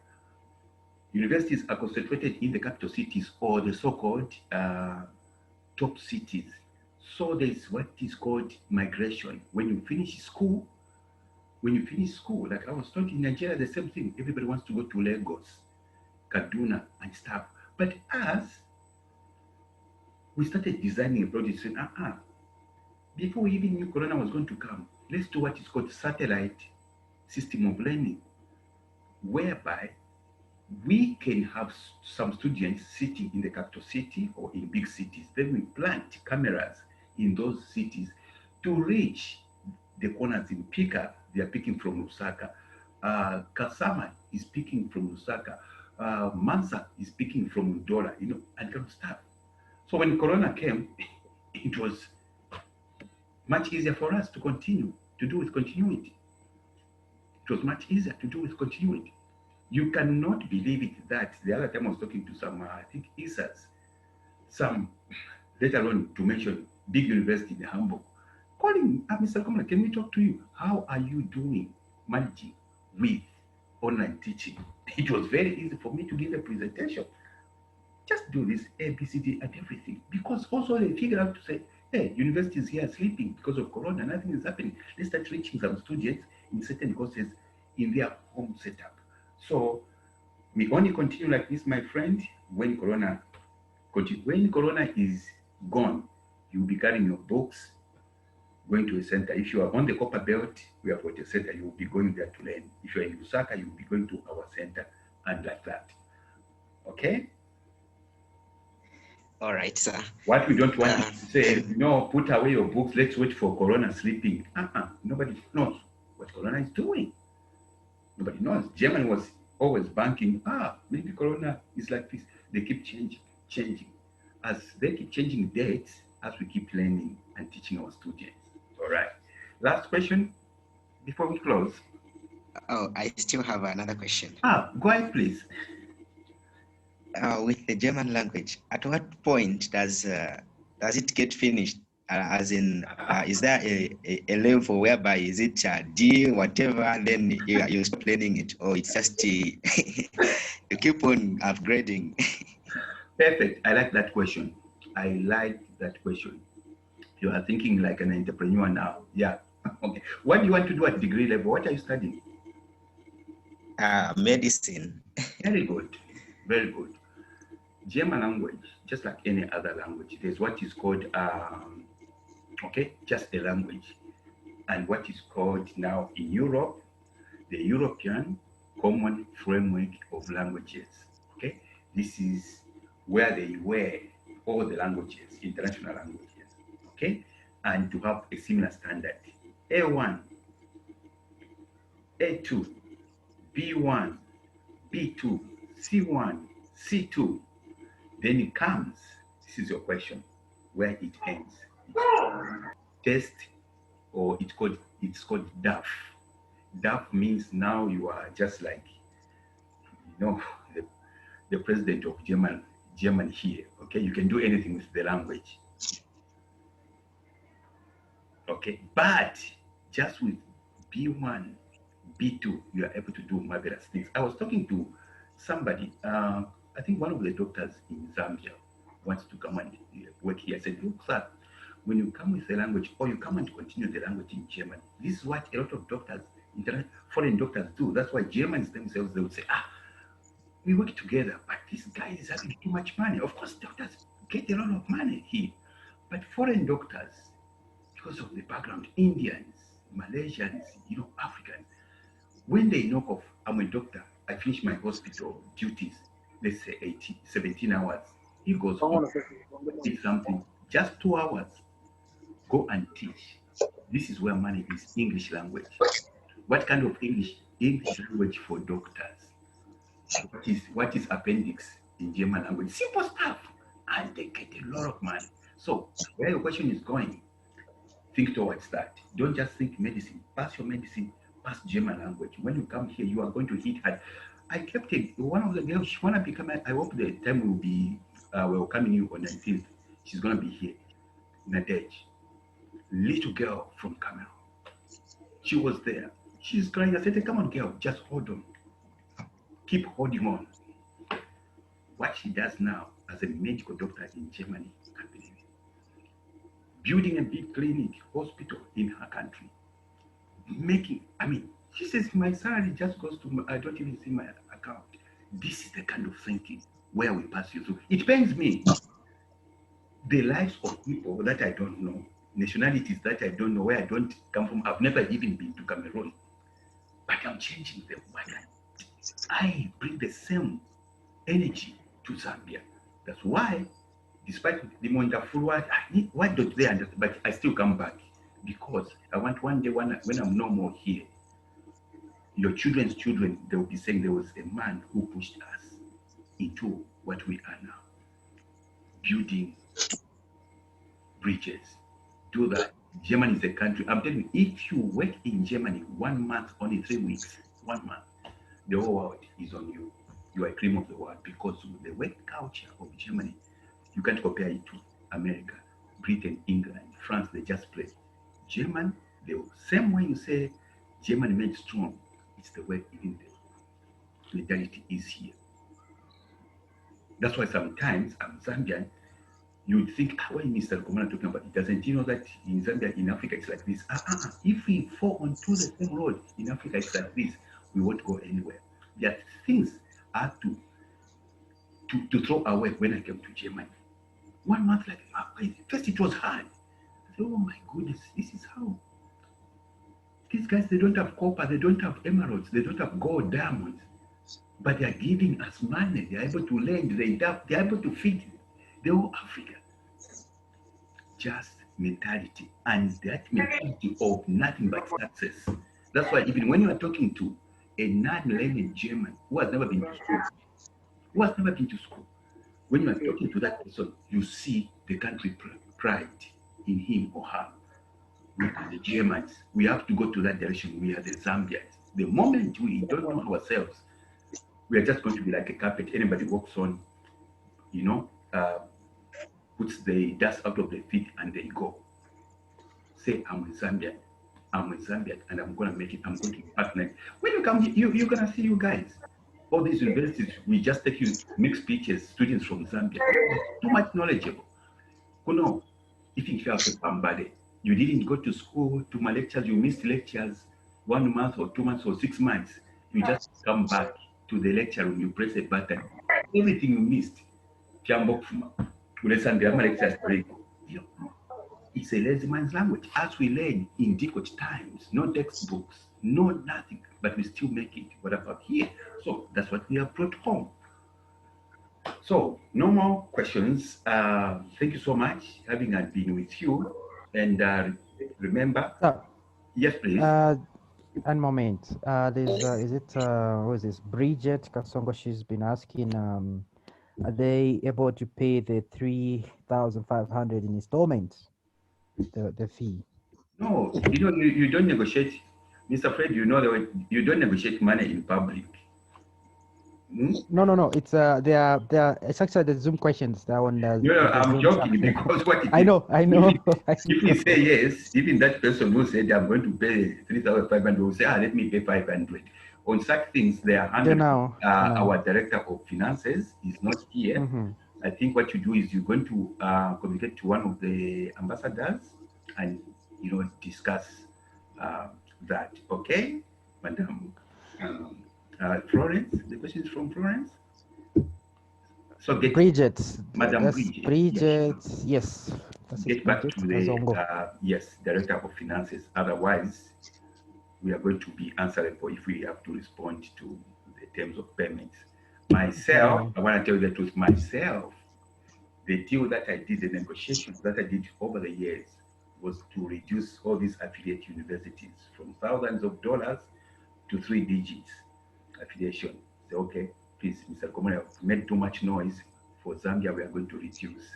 Universities are concentrated in the capital cities, or the so-called top cities. So there's what is called migration. When you finish school, like I was taught in Nigeria, the same thing. Everybody wants to go to Lagos, Kaduna, and stuff. But us, we started designing a project saying, before we even knew Corona was going to come, let's do what is called satellite system of learning, whereby we can have some students sitting in the capital city or in big cities. Then we plant cameras in those cities to reach the corners in Pika. They are picking from Lusaka, Kasama is speaking from Lusaka. Mansa is speaking from Ndola, and kind of stuff. So when Corona came, it was much easier for us to continue to do with continuity. It was much easier to do with continuity. You cannot believe it that the other time I was talking to some, I think, ISAs, some, let alone to mention big university in Hamburg, calling, Mr. Komla, can we talk to you? How are you doing managing with online teaching? It was very easy for me to give a presentation. Just do this A, B, C, D, and everything. Because also they figure out to say, hey, universities here are sleeping because of Corona, nothing is happening. Let's start reaching some students in certain courses in their home setup. So we only continue like this, my friend, when Corona is gone, you'll be carrying your books, going to a center. If you are on the Copper Belt, we have got a center, you will be going there to learn. If you're in Lusaka, you'll be going to our center, and like that. Okay? All right, sir. What we don't want to say, no, put away your books, let's wait for Corona sleeping. Nobody knows what Corona is doing. Nobody knows. Germany was always banking, maybe Corona is like this. They keep changing. As they keep changing dates, as we keep learning and teaching our students. All right. Last question before we close. Oh, I still have another question. Go ahead, please. With the German language, at what point does it get finished? As in, is there a level whereby is it D, whatever, and then you stop learning it, or it's just you keep on upgrading? Perfect. I like that question. You are thinking like an entrepreneur now. Yeah. Okay. What do you want to do at degree level? What are you studying? Medicine. Very good. Very good. German language, just like any other language, there's what is called, just a language. And what is called now in Europe, the European Common Framework of Languages. Okay. This is where they were all the languages, international languages. Okay. And to have a similar standard. A1, A2, B1, B2, C1, C2. Then it comes, this is your question, where it ends. Test, or it's called DAF. DAF means now you are just like, the president of Germany here. Okay, you can do anything with the language. Okay, but just with B1, B2, you are able to do marvelous things. I was talking to somebody, I think one of the doctors in Zambia wants to come and work here. I said, look, sir, when you come with the language, or you come and continue the language in German, this is what a lot of doctors, foreign doctors do. That's why Germans themselves, they would say, we work together, but this guy is having too much money. Of course, doctors get a lot of money here, but foreign doctors, because of the background, Indians, Malaysians, Africans, when they knock off, I'm a doctor, I finish my hospital duties, let's say 17 hours. He goes home, teach something, just 2 hours, go and teach. This is where money is, English language. What kind of English language for doctors? What is appendix in German language? Simple stuff, and they get a lot of money. So where your question is going, think towards that. Don't just think medicine. Pass your medicine, pass German language. When you come here, you are going to hit hard. I kept it. One of the girls, she wanna become. I hope the time will be. We're coming in on 19th. She's gonna be here. Nadej, little girl from Cameroon. She was there. She's crying. I said, "Come on, girl, just hold on. Keep holding on." What she does now as a medical doctor in Germany, I can't believe it. Building a big clinic, hospital in her country. She says, my salary just goes to, I don't even see my account. This is the kind of thinking where we pass you through. It pains me. The lives of people that I don't know, nationalities that I don't know, where I don't come from, I've never even been to Cameroon, but I'm changing them. I bring the same energy to Zambia. That's why, despite the wonderful word, why don't they understand? But I still come back, because I want one day when I'm no more here, your children's children, they will be saying there was a man who pushed us into what we are now. Building bridges. Do that. Germany is a country. I'm telling you, if you work in Germany 1 month, only 3 weeks, 1 month, the whole world is on you. You are a cream of the world because the work culture of Germany, you can't compare it to America, Britain, England, France, they just play. German, the same way you say Germany made strong, it's the way even the mentality is here. That's why sometimes I'm Zambian, you would think, why Mr. Komana talking about it? Doesn't he know that in Zambia, in Africa, it's like this? If we fall onto the same road in Africa, it's like this, we won't go anywhere. There are things I have to throw away when I came to Germany. 1 month, like, first it was hard. I said, oh my goodness, this is how. These guys, they don't have copper, they don't have emeralds, they don't have gold, diamonds, but they are giving us money. They are able to lend, they are able to feed the whole Africa. Just mentality, and that mentality of nothing but success. That's why even when you are talking to a non-learned German who has never been to school, when you are talking to that person, you see the country pride in him or her. We are the Germans. We have to go to that direction. We are the Zambians. The moment we don't know ourselves, we are just going to be like a carpet. Anybody walks on, puts the dust out of their feet and they go. Say, I'm a Zambian, and I'm going to make it. I'm going to impact next. When you come, you're going to see you guys. All these universities, we just take you, make speeches, students from Zambia. Too much knowledgeable. No, if you have somebody, you didn't go to school, to my lectures, you missed lectures 1 month or 2 months or 6 months. You just come back to the lecture room, you press a button. Everything you missed, it's a lazy man's language. As we learn in difficult times, no textbooks, no nothing, but we still make it. What about here? So that's what we have brought home. So no more questions. Thank you so much having been with you. And remember, yes, please. One moment. Is it who is this? Bridget Kasongo? She's been asking. Are they able to pay the 3,500 in installments? The fee? No, you don't negotiate, Mr. Fred. You don't negotiate money in public. No. It's they are it's actually the Zoom questions that one. I'm joking because what I know. If we say yes, even that person who said I'm going to pay 3,500 will say, let me pay 500. On such things, they are handled. Our director of finances is not here. Mm-hmm. I think what you do is you're going to communicate to one of the ambassadors and discuss that. Okay, Madam. Florence, the question is from Florence. So Bridget, Madam Bridget, yes. Get back to the Director of Finances. Otherwise, we are going to be answerable if we have to respond to the terms of payments. Myself, I want to tell you the truth. Myself, the deal that I did, the negotiations that I did over the years, was to reduce all these affiliate universities from thousands of dollars to 3 digits. Affiliation. Say, okay, please, Mr. Komori, I've made too much noise. For Zambia, we are going to reduce.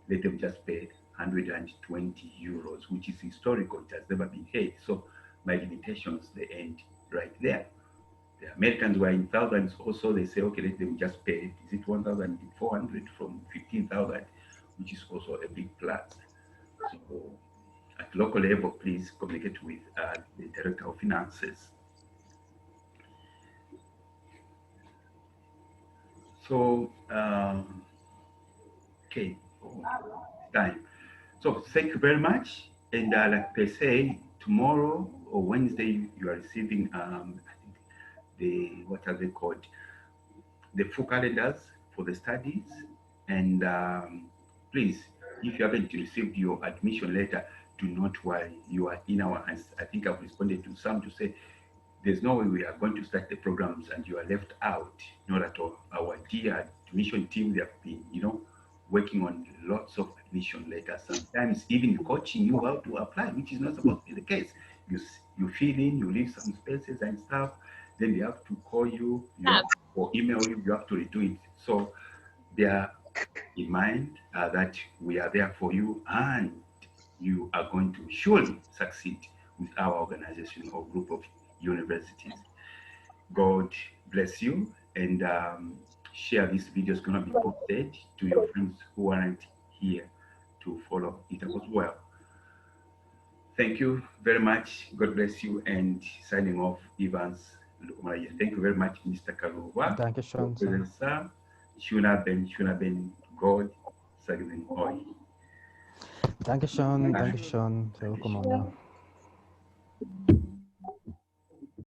Let them just pay 120 euros, which is historical. It has never been paid. So my limitations, they end right there. The Americans were in thousands also. They say, okay, let them just pay. Is it 1,400 from 15,000, which is also a big plus. So at local level, please communicate with the Director of Finances. So, okay, time. So thank you very much. And like they say, tomorrow or Wednesday, you are receiving, I think what are they called? The full calendars for the studies. And please, if you haven't received your admission letter, do not worry. You are in our hands. I think I've responded to some to say, there's no way we are going to start the programs and you are left out. Not at all. Our dear admission team, they have been, working on lots of admission letters. Sometimes even coaching you how to apply, which is not supposed to be the case. You fill in, you leave some spaces and stuff. then they have to call you, or email you, you have to redo it. So they are in mind that we are there for you, and you are going to surely succeed with our organization or group of universities. God bless you, and share this video. Is going to be posted to your friends who aren't here to follow it as well. Thank you very much. God bless you. And signing off, Evans Lukumaya. Thank you very much, Mr. Kaluwa. Dankeschön, sir. Presence, sir. Shuna Ben, God, Sagin Oi. Dankeschön, Dankeschön, Sir Lukumaya.